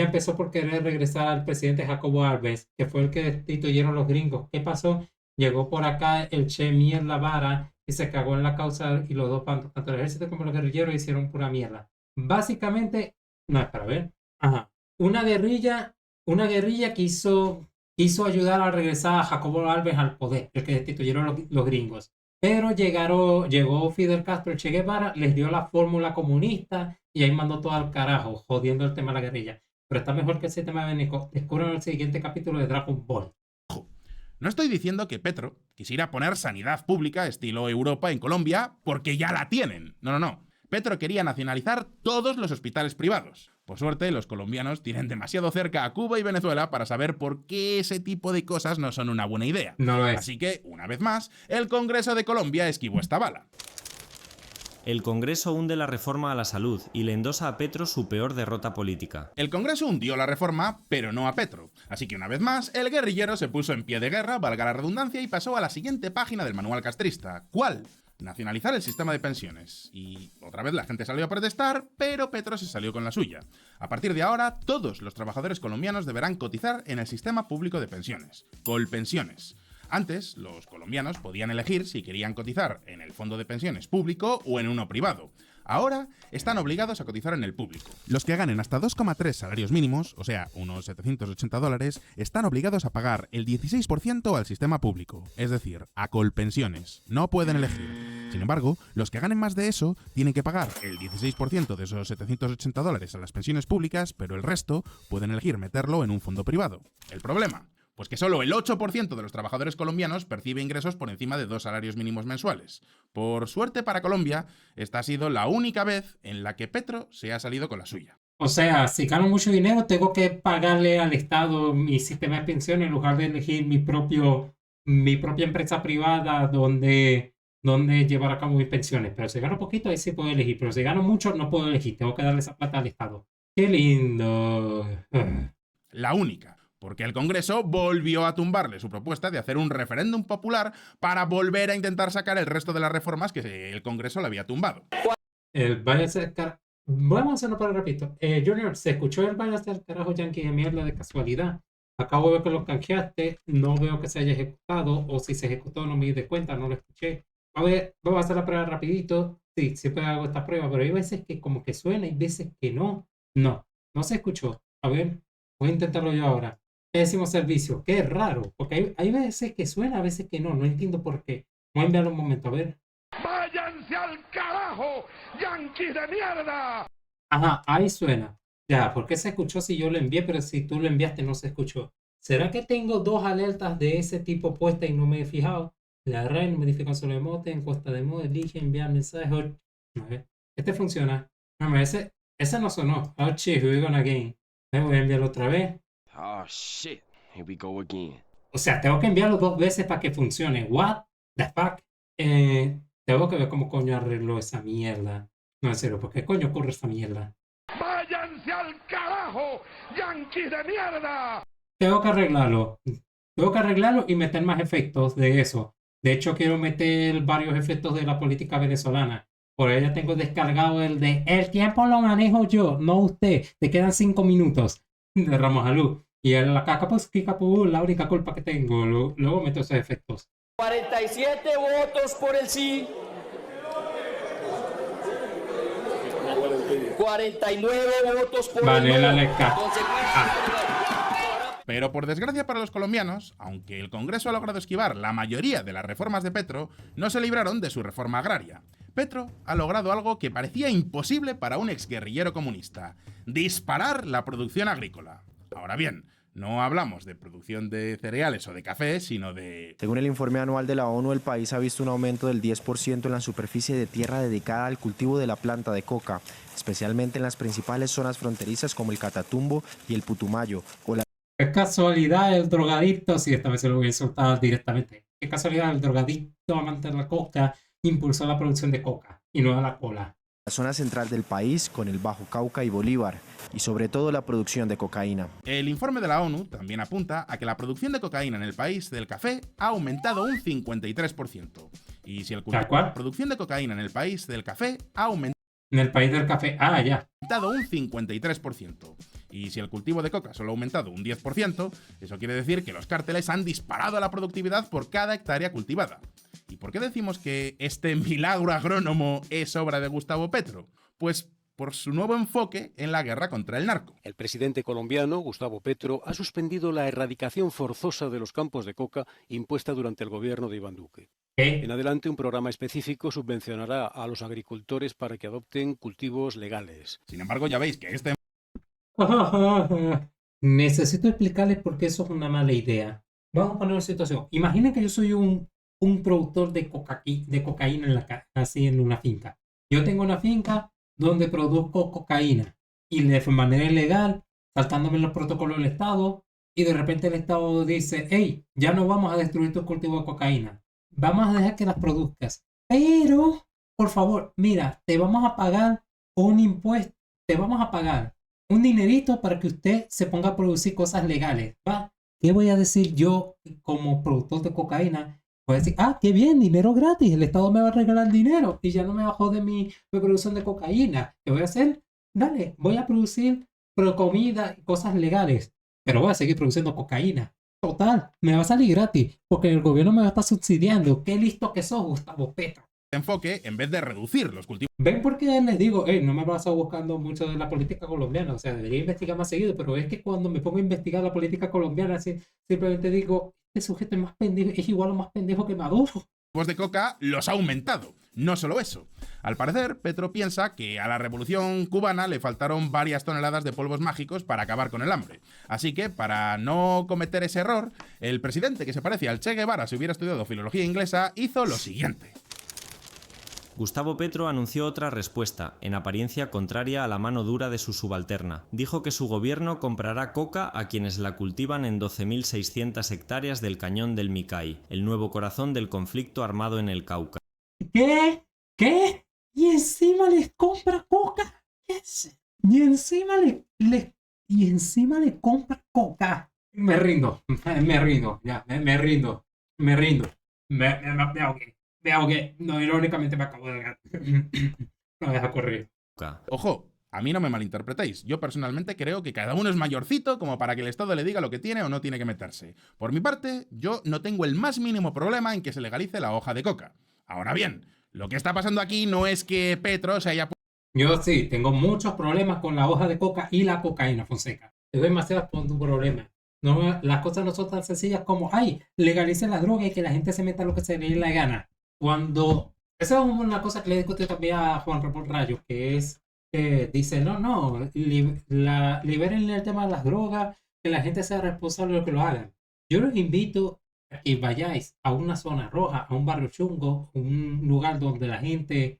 empezó por querer regresar al presidente Jacobo Alves, que fue el que destituyeron los gringos. ¿Qué pasó? Llegó por acá el Che Mierda Vara y se cagó en la causa y los dos, tanto el ejército como los guerrilleros, hicieron pura mierda. Básicamente, no es para ver. Ajá. Una guerrilla quiso ayudar a regresar a Jacobo Alves al poder, el que destituyeron los gringos. Pero llegó Fidel Castro, el Che Guevara, les dio la fórmula comunista y ahí mandó todo al carajo, jodiendo el tema de la guerrilla. Pero está mejor que el sistema bélico. Descubran el siguiente capítulo de Dragon Ball. No estoy diciendo que Petro quisiera poner sanidad pública estilo Europa en Colombia porque ya la tienen. No. Petro quería nacionalizar todos los hospitales privados. Por suerte, los colombianos tienen demasiado cerca a Cuba y Venezuela para saber por qué ese tipo de cosas no son una buena idea. No lo es. Así que, una vez más, el Congreso de Colombia esquivó esta bala. El Congreso hunde la reforma a la salud y le endosa a Petro su peor derrota política. El Congreso hundió la reforma, pero no a Petro. Así que una vez más, el guerrillero se puso en pie de guerra, valga la redundancia, y pasó a la siguiente página del manual castrista. ¿Cuál? Nacionalizar el sistema de pensiones. Y otra vez la gente salió a protestar, pero Petro se salió con la suya. A partir de ahora, todos los trabajadores colombianos deberán cotizar en el sistema público de pensiones, Colpensiones. Antes, los colombianos podían elegir si querían cotizar en el fondo de pensiones público o en uno privado. Ahora están obligados a cotizar en el público. Los que ganen hasta 2,3 salarios mínimos, o sea, unos $780, están obligados a pagar el 16% al sistema público, es decir, a Colpensiones. No pueden elegir. Sin embargo, los que ganen más de eso tienen que pagar el 16% de esos $780 a las pensiones públicas, pero el resto pueden elegir meterlo en un fondo privado. ¿El problema? Pues que solo el 8% de los trabajadores colombianos percibe ingresos por encima de 2 salarios mínimos mensuales. Por suerte para Colombia, esta ha sido la única vez en la que Petro se ha salido con la suya. O sea, si gano mucho dinero, tengo que pagarle al Estado mi sistema de pensiones en lugar de elegir mi propia empresa privada donde llevar a cabo mis pensiones. Pero si gano poquito, ahí sí puedo elegir. Pero si gano mucho, no puedo elegir. Tengo que darle esa plata al Estado. ¡Qué lindo! La única. Porque el Congreso volvió a tumbarle su propuesta de hacer un referéndum popular para volver a intentar sacar el resto de las reformas que el Congreso le había tumbado. Vamos a hacerlo para repito. Junior, ¿se escuchó el váyase al carajo yankee de mierda de casualidad? Acabo de ver que lo canjeaste, no veo que se haya ejecutado, o si se ejecutó no me di cuenta, no lo escuché. A ver, vamos a hacer la prueba rapidito. Sí, siempre hago esta prueba, pero hay veces que como que suena y veces que no. No se escuchó. A ver, voy a intentarlo yo ahora. Pésimo servicio, qué raro, porque hay veces que suena, a veces que no entiendo por qué. Voy a enviarlo un momento, a ver. ¡Váyanse al carajo, yanquis de mierda! Ajá, ahí suena. Ya, ¿por qué se escuchó si yo lo envié, pero si tú lo enviaste no se escuchó? ¿Será que tengo 2 alertas de ese tipo puestas y no me he fijado? La RAI, notificación de emote, encuesta de modo, elige enviar mensajes. Este funciona. No, ese no sonó. Oh, shit, here we go again. Voy a enviarlo otra vez. Oh shit, here we go again. O sea, tengo que enviarlo 2 veces para que funcione. What the fuck? Tengo que ver cómo coño arreglo esa mierda. No, en serio, ¿por qué coño ocurre esa mierda? ¡Váyanse al carajo, yanquis de mierda! Tengo que arreglarlo y meter más efectos de eso. De hecho, quiero meter varios efectos de la política venezolana. Por ella tengo descargado el de el tiempo lo manejo yo, no usted. Te quedan 5 minutos de Ramos Alú. Y la la única culpa que tengo. Luego meto esos efectos. 47 votos por el sí. 49 votos por el no. Vale, la leca. Pero por desgracia para los colombianos, aunque el Congreso ha logrado esquivar la mayoría de las reformas de Petro, no se libraron de su reforma agraria. Petro ha logrado algo que parecía imposible para un exguerrillero comunista: disparar la producción agrícola. Ahora bien, no hablamos de producción de cereales o de café, sino de... Según el informe anual de la ONU, el país ha visto un aumento del 10% en la superficie de tierra dedicada al cultivo de la planta de coca, especialmente en las principales zonas fronterizas como el Catatumbo y el Putumayo, o la... Qué casualidad el drogadicto, sí, esta vez se lo voy a insultar directamente. Qué casualidad el drogadicto amante de la coca impulsó la producción de coca y no de la cola. La zona central del país, con el Bajo Cauca y Bolívar, y sobre todo la producción de cocaína. El informe de la ONU también apunta a que la producción de cocaína en el país del café ha aumentado un 53%. Y si el cultivo de producción de cocaína en el país del café ha aumentado... En el país del café, ya. Un 53%. Y si el cultivo de coca solo ha aumentado un 10%, eso quiere decir que los cárteles han disparado la productividad por cada hectárea cultivada. ¿Y por qué decimos que este milagro agrónomo es obra de Gustavo Petro? Pues por su nuevo enfoque en la guerra contra el narco. El presidente colombiano, Gustavo Petro, ha suspendido la erradicación forzosa de los campos de coca impuesta durante el gobierno de Iván Duque. En adelante, un programa específico subvencionará a los agricultores para que adopten cultivos legales. Sin embargo, ya veis que este... Necesito explicarles por qué eso es una mala idea. Vamos a poner una situación. Imaginen que yo soy un productor de cocaína así en una finca. Yo tengo una finca donde produzco cocaína y de manera ilegal, saltándome los protocolos del Estado, y de repente el Estado dice: hey, ya no vamos a destruir tu cultivo de cocaína, vamos a dejar que las produzcas, pero por favor, mira, te vamos a pagar un impuesto, te vamos a pagar un dinerito para que usted se ponga a producir cosas legales, ¿va? ¿Qué voy a decir yo como productor de cocaína? Voy a decir: qué bien, dinero gratis, el Estado me va a regalar dinero y ya no me bajó de mi producción de cocaína. ¿Qué voy a hacer? Dale, voy a producir comida y cosas legales, pero voy a seguir produciendo cocaína. Total, me va a salir gratis porque el gobierno me va a estar subsidiando. Qué listo que sos, Gustavo Petro. Enfoque en vez de reducir los cultivos. ¿Ven por qué les digo? No me paso buscando mucho de la política colombiana, o sea, debería investigar más seguido, pero es que cuando me pongo a investigar la política colombiana, simplemente digo: este sujeto es más pendejo, es igual o más pendejo que Maduro. Los de coca los ha aumentado. No solo eso. Al parecer, Petro piensa que a la revolución cubana le faltaron varias toneladas de polvos mágicos para acabar con el hambre. Así que, para no cometer ese error, el presidente, que se parece al Che Guevara si hubiera estudiado filología inglesa, hizo lo siguiente. Gustavo Petro anunció otra respuesta, en apariencia contraria a la mano dura de su subalterna. Dijo que su gobierno comprará coca a quienes la cultivan en 12.600 hectáreas del cañón del Micay, el nuevo corazón del conflicto armado en el Cauca. ¿Qué? ¿Qué? ¿Y encima les compra coca? ¿Y encima le compra coca? Me rindo, ya, me rindo. Me ahogué. Veo que, no, irónicamente me acabo de... No deja correr. Ojo, a mí no me malinterpretéis. Yo personalmente creo que cada uno es mayorcito como para que el Estado le diga lo que tiene o no tiene que meterse. Por mi parte, yo no tengo el más mínimo problema en que se legalice la hoja de coca. Ahora bien, lo que está pasando aquí no es que Petro se haya... Yo sí, tengo muchos problemas con la hoja de coca y la cocaína, Fonseca. Tengo demasiados problemas. No, las cosas no son tan sencillas como: legalicen las drogas y que la gente se meta lo que se le dé la gana. Esa es una cosa que le discutí también a Juan Ramón Rayos, que es que dice: liberen el tema de las drogas, que la gente sea responsable de lo que lo hagan. Yo los invito a que vayáis a una zona roja, a un barrio chungo, un lugar donde la gente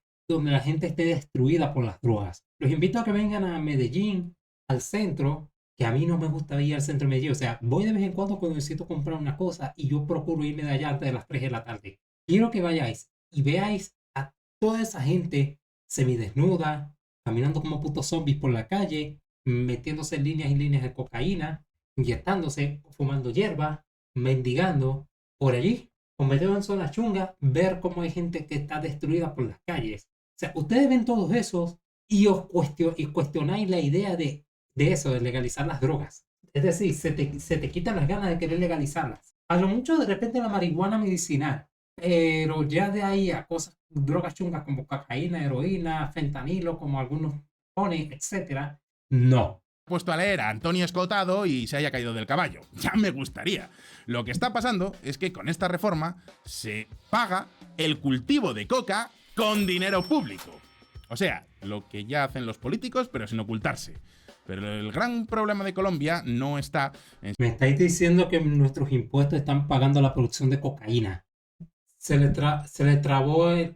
esté destruida por las drogas. Los invito a que vengan a Medellín, al centro, que a mí no me gusta ir al centro de Medellín. O sea, voy de vez en cuando necesito comprar una cosa y yo procuro irme de allá antes de las 3 de la tarde. Quiero que vayáis y veáis a toda esa gente semidesnuda, caminando como putos zombies por la calle, metiéndose líneas y líneas de cocaína, inyectándose, fumando hierba, mendigando por allí, o metidos en zonas chungas, ver cómo hay gente que está destruida por las calles. O sea, ustedes ven todos esos y cuestionáis la idea de eso, de legalizar las drogas. Es decir, se te quitan las ganas de querer legalizarlas. A lo mucho de repente la marihuana medicinal. Pero ya de ahí a cosas, drogas chungas como cocaína, heroína, fentanilo, como algunos ponen, etc. No. puesto a leer a Antonio Escotado y se haya caído del caballo. Ya me gustaría. Lo que está pasando es que con esta reforma se paga el cultivo de coca con dinero público. O sea, lo que ya hacen los políticos, pero sin ocultarse. Pero el gran problema de Colombia no está en... Me estáis diciendo que nuestros impuestos están pagando la producción de cocaína. Se le trabó el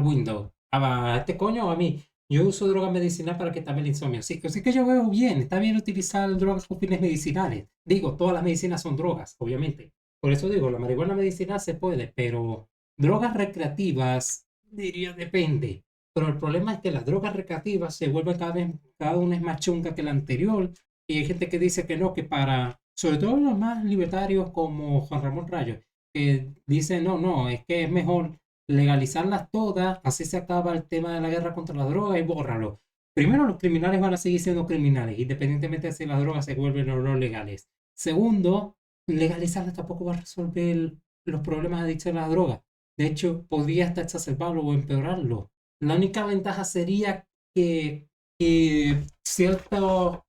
Windows. ¿A este coño o a mí? Yo uso droga medicinal para quitarme el insomnio. Así que yo veo bien. Está bien utilizar drogas con fines medicinales. Digo, todas las medicinas son drogas, obviamente. Por eso digo, la marihuana medicinal se puede, pero drogas recreativas, diría, depende. Pero el problema es que las drogas recreativas se vuelven cada una es más chunga que la anterior. Y hay gente que dice que no, que para, sobre todo los más libertarios como Juan Ramón Rayo, que dicen, no, es que es mejor legalizarlas todas, así se acaba el tema de la guerra contra las drogas y bórralo. Primero, los criminales van a seguir siendo criminales, independientemente de si las drogas se vuelven o no legales. Segundo, legalizarlas tampoco va a resolver los problemas de adicción a las drogas. De hecho, podría hasta exacerbarlo o empeorarlo. La única ventaja sería que ciertas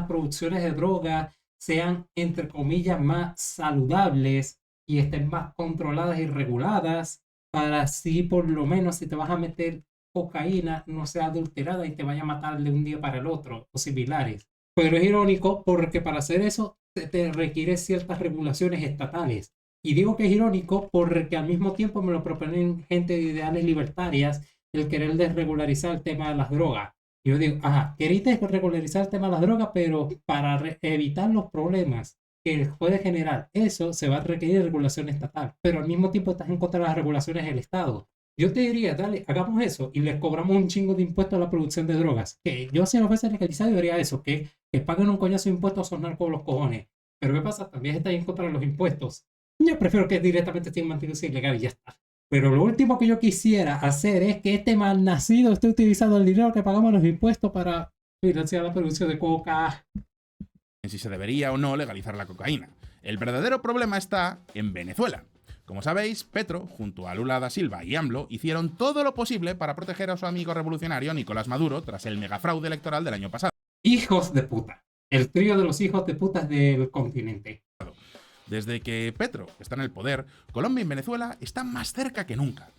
producciones de droga sean, entre comillas, más saludables y estén más controladas y reguladas, para así por lo menos si te vas a meter cocaína no sea adulterada y te vaya a matar de un día para el otro o similares. Pero es irónico porque para hacer eso te requiere ciertas regulaciones estatales. Y digo que es irónico porque al mismo tiempo me lo proponen gente de ideales libertarias el querer desregularizar el tema de las drogas. Yo digo, queréis desregularizar el tema de las drogas, pero para evitar los problemas que puede generar eso, se va a requerir regulación estatal. Pero al mismo tiempo estás en contra de las regulaciones del Estado. Yo te diría, dale, hagamos eso y les cobramos un chingo de impuestos a la producción de drogas. Que yo si lo fuese legalizado diría eso, que paguen un coñazo de impuestos a sonar con los cojones. Pero ¿qué pasa? También está en contra de los impuestos. Yo prefiero que directamente estén mantenidos ilegal y ya está. Pero lo último que yo quisiera hacer es que este malnacido esté utilizando el dinero que pagamos los impuestos para financiar la producción de coca. En si se debería o no legalizar la cocaína. El verdadero problema está en Venezuela. Como sabéis, Petro, junto a Lula da Silva y AMLO, hicieron todo lo posible para proteger a su amigo revolucionario Nicolás Maduro tras el megafraude electoral del año pasado. Hijos de puta. El trío de los hijos de putas del continente. Desde que Petro está en el poder, Colombia y Venezuela están más cerca que nunca.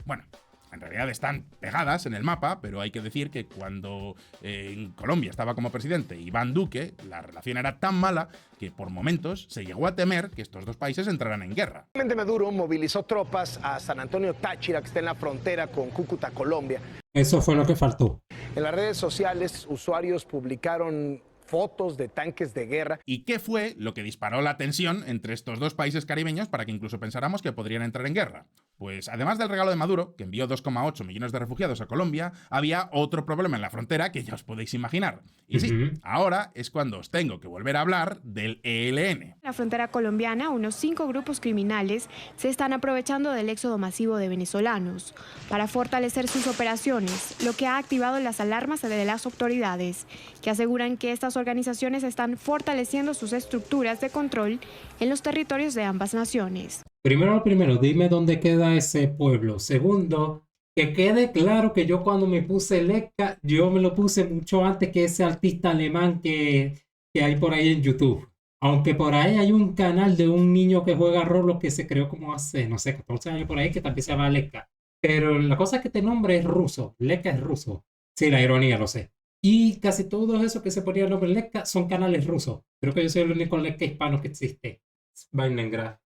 Bueno, en realidad están pegadas en el mapa, pero hay que decir que cuando en Colombia estaba como presidente Iván Duque, la relación era tan mala que por momentos se llegó a temer que estos dos países entraran en guerra. Maduro movilizó tropas a San Antonio Táchira, que está en la frontera con Cúcuta, Colombia. Eso fue lo que faltó. En las redes sociales, usuarios publicaron fotos de tanques de guerra. ¿Y qué fue lo que disparó la tensión entre estos dos países caribeños para que incluso pensáramos que podrían entrar en guerra? Pues además del regalo de Maduro, que envió 2,8 millones de refugiados a Colombia, había otro problema en la frontera que ya os podéis imaginar. Y sí, ahora es cuando os tengo que volver a hablar del ELN. En la frontera colombiana, unos 5 grupos criminales se están aprovechando del éxodo masivo de venezolanos para fortalecer sus operaciones, lo que ha activado las alarmas de las autoridades, que aseguran que estas organizaciones están fortaleciendo sus estructuras de control en los territorios de ambas naciones. Primero, dime dónde queda ese pueblo. Segundo, que quede claro que yo cuando me puse Lecca, yo me lo puse mucho antes que ese artista alemán que hay por ahí en YouTube. Aunque por ahí hay un canal de un niño que juega Roblox que se creó como hace, 14 años por ahí, que también se llama Lecca. Pero la cosa es que este nombre es ruso. Lecca es ruso. Sí, la ironía, lo sé. Y casi todos esos que se ponían el nombre Lecca son canales rusos. Creo que yo soy el único Lecca hispano que existe. Svainengrad,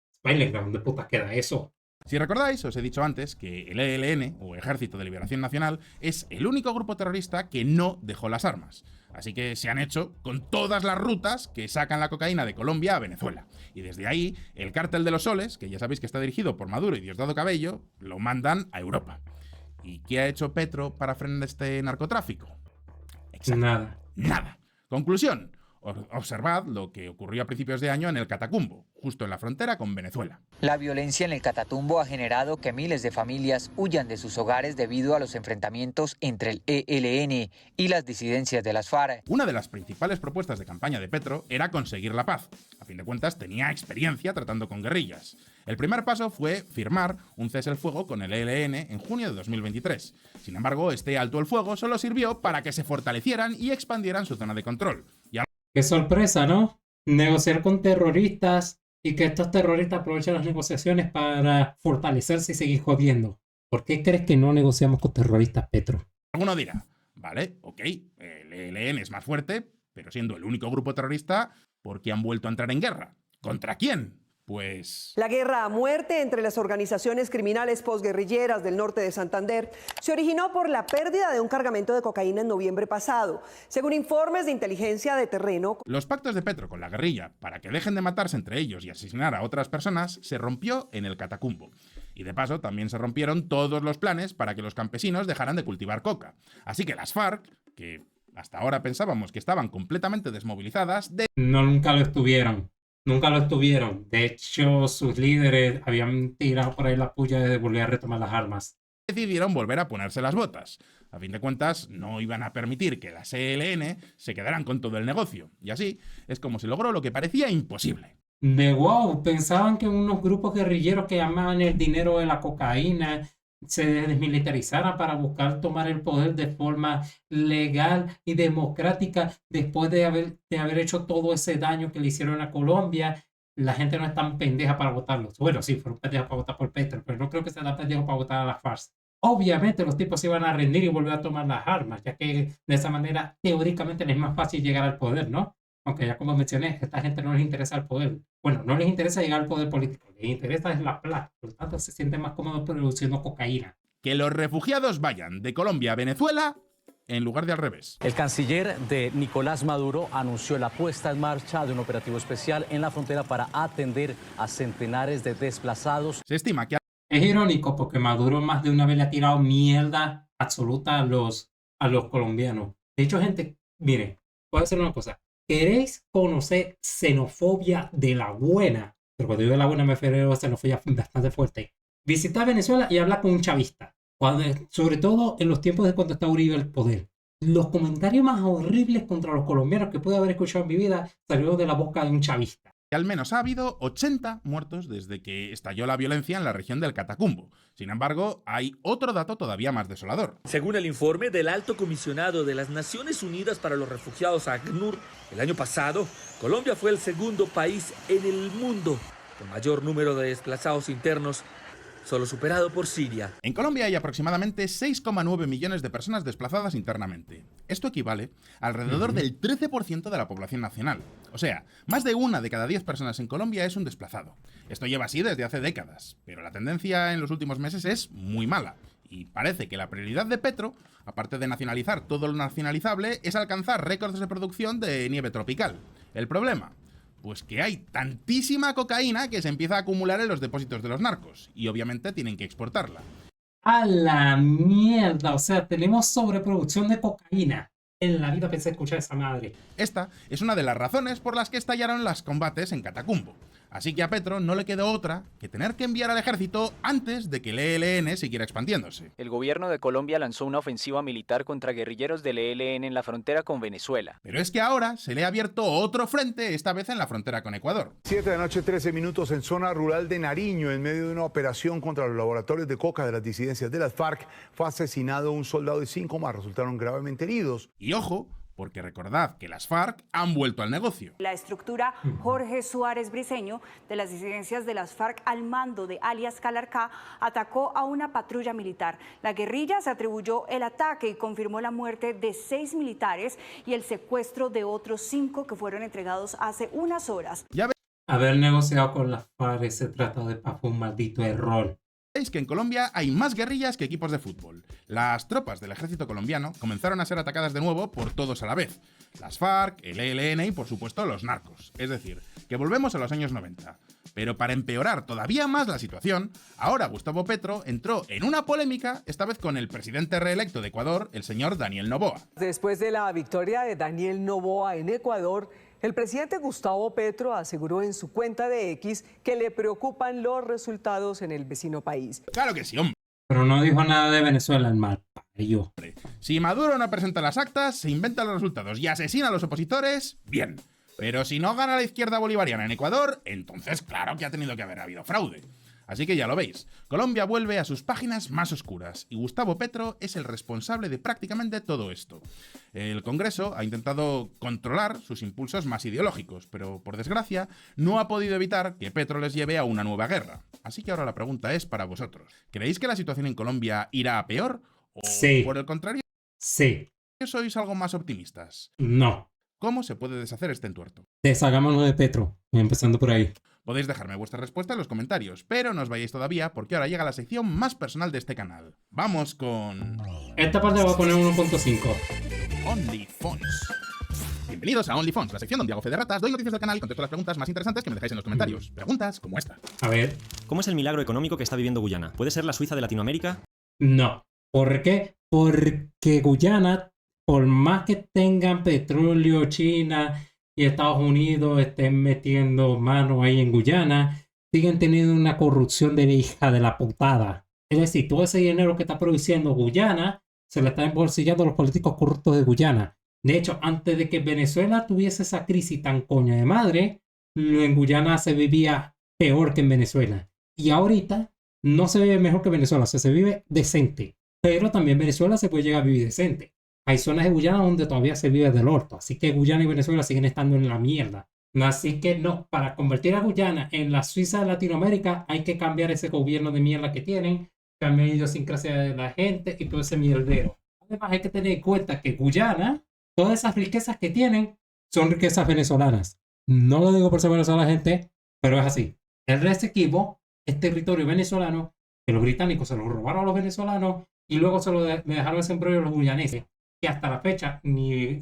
¿dónde putas queda eso? Si recordáis, os he dicho antes que el ELN, o Ejército de Liberación Nacional, es el único grupo terrorista que no dejó las armas. Así que se han hecho con todas las rutas que sacan la cocaína de Colombia a Venezuela. Y desde ahí, el Cártel de los Soles, que ya sabéis que está dirigido por Maduro y Diosdado Cabello, lo mandan a Europa. ¿Y qué ha hecho Petro para frenar este narcotráfico? Exacto. Nada. Conclusión. Observad lo que ocurrió a principios de año en el Catatumbo, justo en la frontera con Venezuela. La violencia en el Catatumbo ha generado que miles de familias huyan de sus hogares debido a los enfrentamientos entre el ELN y las disidencias de las FARC. Una de las principales propuestas de campaña de Petro era conseguir la paz. A fin de cuentas, tenía experiencia tratando con guerrillas. El primer paso fue firmar un cese el fuego con el ELN en junio de 2023. Sin embargo, este alto el fuego solo sirvió para que se fortalecieran y expandieran su zona de control. Qué sorpresa, ¿no? Negociar con terroristas y que estos terroristas aprovechen las negociaciones para fortalecerse y seguir jodiendo. ¿Por qué crees que no negociamos con terroristas, Petro? Alguno dirá, vale, ok, el ELN es más fuerte, pero siendo el único grupo terrorista, ¿por qué han vuelto a entrar en guerra? ¿Contra quién? Pues... La guerra a muerte entre las organizaciones criminales posguerrilleras del norte de Santander se originó por la pérdida de un cargamento de cocaína en noviembre pasado. Según informes de inteligencia de terreno... Los pactos de Petro con la guerrilla para que dejen de matarse entre ellos y asesinar a otras personas se rompió en el Catatumbo. Y de paso también se rompieron todos los planes para que los campesinos dejaran de cultivar coca. Así que las FARC, que hasta ahora pensábamos que estaban completamente desmovilizadas... No, nunca lo estuvieron. Nunca lo estuvieron. De hecho, sus líderes habían tirado por ahí la puya de volver a retomar las armas. Decidieron volver a ponerse las botas. A fin de cuentas, no iban a permitir que las ELN se quedaran con todo el negocio. Y así es como se logró lo que parecía imposible. De wow, pensaban que unos grupos guerrilleros que llamaban el dinero de la cocaína se desmilitarizaran para buscar tomar el poder de forma legal y democrática después de haber hecho todo ese daño que le hicieron a Colombia. La gente no es tan pendeja para votarlos. Bueno, sí, fueron pendejos para votar por Petro, pero no creo que sean tan pendejos para votar a las FARC. Obviamente los tipos se iban a rendir y volver a tomar las armas, ya que de esa manera teóricamente les es más fácil llegar al poder, ¿no? Aunque ya como mencioné, a esta gente no les interesa el poder. Bueno, no les interesa llegar al poder político, les interesa es la plata. Por lo tanto, se sienten más cómodos produciendo cocaína. Que los refugiados vayan de Colombia a Venezuela en lugar de al revés. El canciller de Nicolás Maduro anunció la puesta en marcha de un operativo especial en la frontera para atender a centenares de desplazados. Se estima que... Es irónico porque Maduro más de una vez le ha tirado mierda absoluta a los colombianos. De hecho, gente, miren, voy a hacer una cosa. ¿Queréis conocer xenofobia de la buena? Pero cuando digo de la buena me refiero a xenofobia bastante fuerte. Visita Venezuela y habla con un chavista. Sobre todo en los tiempos de cuando está Uribe el poder. Los comentarios más horribles contra los colombianos que pude haber escuchado en mi vida salieron de la boca de un chavista. Al menos ha habido 80 muertos desde que estalló la violencia en la región del Catatumbo. Sin embargo, hay otro dato todavía más desolador. Según el informe del Alto Comisionado de las Naciones Unidas para los Refugiados, ACNUR, el año pasado, Colombia fue el segundo país en el mundo con mayor número de desplazados internos, solo superado por Siria. En Colombia hay aproximadamente 6,9 millones de personas desplazadas internamente. Esto equivale a alrededor del 13% de la población nacional. O sea, más de 1 de cada 10 personas en Colombia es un desplazado. Esto lleva así desde hace décadas, pero la tendencia en los últimos meses es muy mala. Y parece que la prioridad de Petro, aparte de nacionalizar todo lo nacionalizable, es alcanzar récords de producción de nieve tropical. ¿El problema? Pues que hay tantísima cocaína que se empieza a acumular en los depósitos de los narcos. Y obviamente tienen que exportarla. ¡A la mierda! O sea, tenemos sobreproducción de cocaína. En la vida pensé escuchar esa madre. Esta es una de las razones por las que estallaron los combates en Catatumbo. Así que a Petro no le quedó otra que tener que enviar al ejército antes de que el ELN siguiera expandiéndose. El gobierno de Colombia lanzó una ofensiva militar contra guerrilleros del ELN en la frontera con Venezuela. Pero es que ahora se le ha abierto otro frente, esta vez en la frontera con Ecuador. 7 de la noche, 13 minutos en zona rural de Nariño, en medio de una operación contra los laboratorios de coca de las disidencias de las FARC, fue asesinado un soldado y 5 más resultaron gravemente heridos. Y ojo, porque recordad que las FARC han vuelto al negocio. La estructura Jorge Suárez Briceño de las disidencias de las FARC al mando de alias Calarcá atacó a una patrulla militar. La guerrilla se atribuyó el ataque y confirmó la muerte de 6 militares y el secuestro de otros 5 que fueron entregados hace unas horas. Haber negociado con las FARC se trata de fue un maldito error. Es que en Colombia hay más guerrillas que equipos de fútbol. Las tropas del ejército colombiano comenzaron a ser atacadas de nuevo por todos a la vez. Las FARC, el ELN y por supuesto los narcos. Es decir, que volvemos a los años 90. Pero para empeorar todavía más la situación, ahora Gustavo Petro entró en una polémica, esta vez con el presidente reelecto de Ecuador, el señor Daniel Noboa. Después de la victoria de Daniel Noboa en Ecuador, El presidente Gustavo Petro aseguró en su cuenta de X que le preocupan los resultados en el vecino país. Claro que sí, hombre. Pero no dijo nada de Venezuela, el mal payo. Si Maduro no presenta las actas, se inventa los resultados y asesina a los opositores, bien. Pero si no gana la izquierda bolivariana en Ecuador, entonces claro que ha tenido que haber habido fraude. Así que ya lo veis, Colombia vuelve a sus páginas más oscuras y Gustavo Petro es el responsable de prácticamente todo esto. El Congreso ha intentado controlar sus impulsos más ideológicos, pero por desgracia no ha podido evitar que Petro les lleve a una nueva guerra. Así que ahora la pregunta es para vosotros. ¿Creéis que la situación en Colombia irá a peor? ¿O sí. Por el contrario? Sí. ¿Sois algo más optimistas? No. ¿Cómo se puede deshacer este entuerto? Deshagámonos de Petro, empezando por ahí. Podéis dejarme vuestra respuesta en los comentarios, pero no os vayáis todavía porque ahora llega la sección más personal de este canal. Vamos con... Esta parte la voy a poner 1.5. OnlyFans. Bienvenidos a OnlyFans, la sección donde hago fe de ratas, doy noticias del canal y contesto las preguntas más interesantes que me dejáis en los comentarios. Preguntas como esta. A ver. ¿Cómo es el milagro económico que está viviendo Guyana? ¿Puede ser la Suiza de Latinoamérica? No. ¿Por qué? Porque Guyana, por más que tengan petróleo, China y Estados Unidos estén metiendo mano ahí en Guyana, siguen teniendo una corrupción de hija de la putada. Es decir, todo ese dinero que está produciendo Guyana se lo están embolsillando los políticos corruptos de Guyana. De hecho, antes de que Venezuela tuviese esa crisis tan coña de madre, en Guyana se vivía peor que en Venezuela. Y ahorita no se vive mejor que Venezuela, o sea, se vive decente. Pero también Venezuela se puede llegar a vivir decente. Hay zonas de Guyana donde todavía se vive del orto. Así que Guyana y Venezuela siguen estando en la mierda. Así que no, para convertir a Guyana en la Suiza de Latinoamérica hay que cambiar ese gobierno de mierda que tienen, cambiar la idiosincrasia de la gente y todo ese mierdero. Además hay que tener en cuenta que Guyana, todas esas riquezas que tienen son riquezas venezolanas. No lo digo por ser venezolana gente, pero es así. El Esequibo es territorio venezolano que los británicos se lo robaron a los venezolanos y luego se lo dejaron ese embrollo a los guyaneses. Que hasta la fecha ni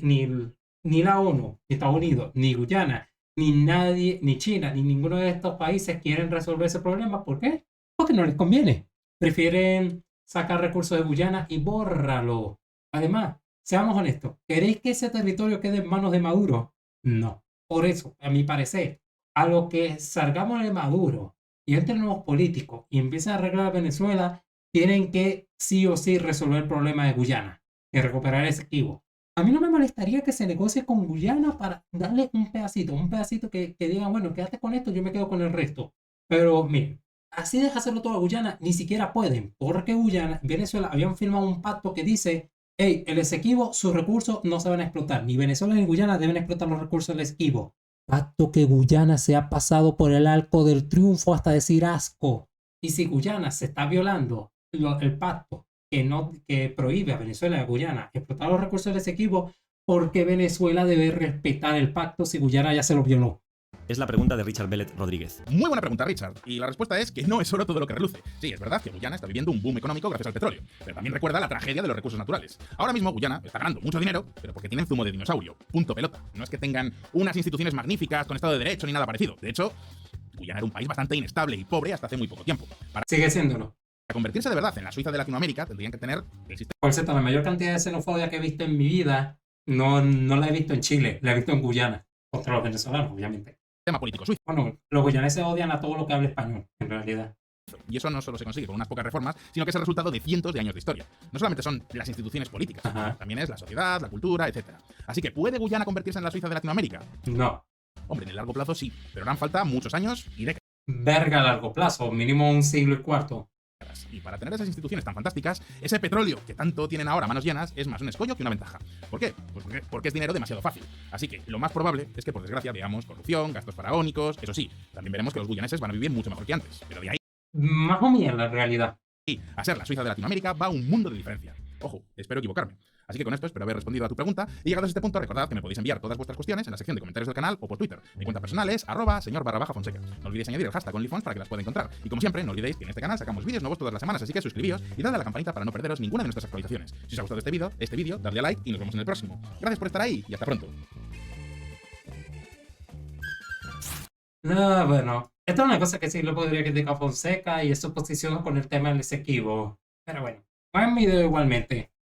la ONU, ni Estados Unidos, ni Guyana, ni nadie, ni China, ni ninguno de estos países quieren resolver ese problema. ¿Por qué? Porque no les conviene. Prefieren sacar recursos de Guyana y bórralo. Además, seamos honestos, ¿queréis que ese territorio quede en manos de Maduro? No. Por eso, a mi parecer, a lo que salgamos de Maduro y entren nuevos políticos y empiecen a arreglar Venezuela, tienen que sí o sí resolver el problema de Guyana y recuperar ese Esequibo. A mí no me molestaría que se negocie con Guyana para darle un pedacito que digan, bueno, quédate con esto, yo me quedo con el resto. Pero miren, así deja hacerlo todo a Guyana, ni siquiera pueden, porque Guyana y Venezuela habían firmado un pacto que dice, hey, el Esequibo, sus recursos no se van a explotar, ni Venezuela ni Guyana deben explotar los recursos del Esequibo. Pacto que Guyana se ha pasado por el arco del triunfo hasta decir asco. Y si Guyana se está violando el pacto que prohíbe a Venezuela y a Guyana explotar los recursos del Esequibo, ¿por qué Venezuela debe respetar el pacto si Guyana ya se lo violó? Es la pregunta de Richard Bellet Rodríguez. Muy buena pregunta, Richard. Y la respuesta es que no es solo todo lo que reluce. Sí, es verdad que Guyana está viviendo un boom económico gracias al petróleo, pero también recuerda la tragedia de los recursos naturales. Ahora mismo Guyana está ganando mucho dinero, pero porque tienen zumo de dinosaurio. Punto pelota. No es que tengan unas instituciones magníficas con Estado de Derecho ni nada parecido. De hecho, Guyana era un país bastante inestable y pobre hasta hace muy poco tiempo. Sigue siéndolo. Para convertirse de verdad en la Suiza de Latinoamérica, tendrían que tener el sistema... Por cierto, la mayor cantidad de xenofobia que he visto en mi vida no la he visto en Chile, la he visto en Guyana, contra los venezolanos, obviamente. Tema político suizo. Bueno, los guyaneses odian a todo lo que habla español, en realidad. Y eso no solo se consigue con unas pocas reformas, sino que es el resultado de cientos de años de historia. No solamente son las instituciones políticas, también es la sociedad, la cultura, etc. Así que, ¿puede Guyana convertirse en la Suiza de Latinoamérica? No. Hombre, en el largo plazo sí, pero harán falta muchos años y décadas. Verga a largo plazo, mínimo un siglo y cuarto. Y para tener esas instituciones tan fantásticas, ese petróleo que tanto tienen ahora a manos llenas es más un escollo que una ventaja. ¿Por qué? Pues porque es dinero demasiado fácil. Así que lo más probable es que, por desgracia, veamos corrupción, gastos faraónicos. Eso sí, también veremos que los guyaneses van a vivir mucho mejor que antes. Pero de ahí... Más o menos la realidad. Y a ser la Suiza de Latinoamérica va un mundo de diferencia. Ojo, espero equivocarme. Así que con esto espero haber respondido a tu pregunta. Y llegados a este punto, recordad que me podéis enviar todas vuestras cuestiones en la sección de comentarios del canal o por Twitter. Mi cuenta personal es @señor_Fonseca. No olvidéis añadir el hashtag OnlyFans para que las pueda encontrar. Y como siempre, no olvidéis que en este canal sacamos vídeos nuevos todas las semanas, así que suscribíos y dadle a la campanita para no perderos ninguna de nuestras actualizaciones. Si os ha gustado este vídeo, dadle a like y nos vemos en el próximo. Gracias por estar ahí y hasta pronto. No, bueno, esta es una cosa que sí lo podría criticar a Fonseca y es su posición con el tema del Esequibo. Pero bueno, buen video igualmente.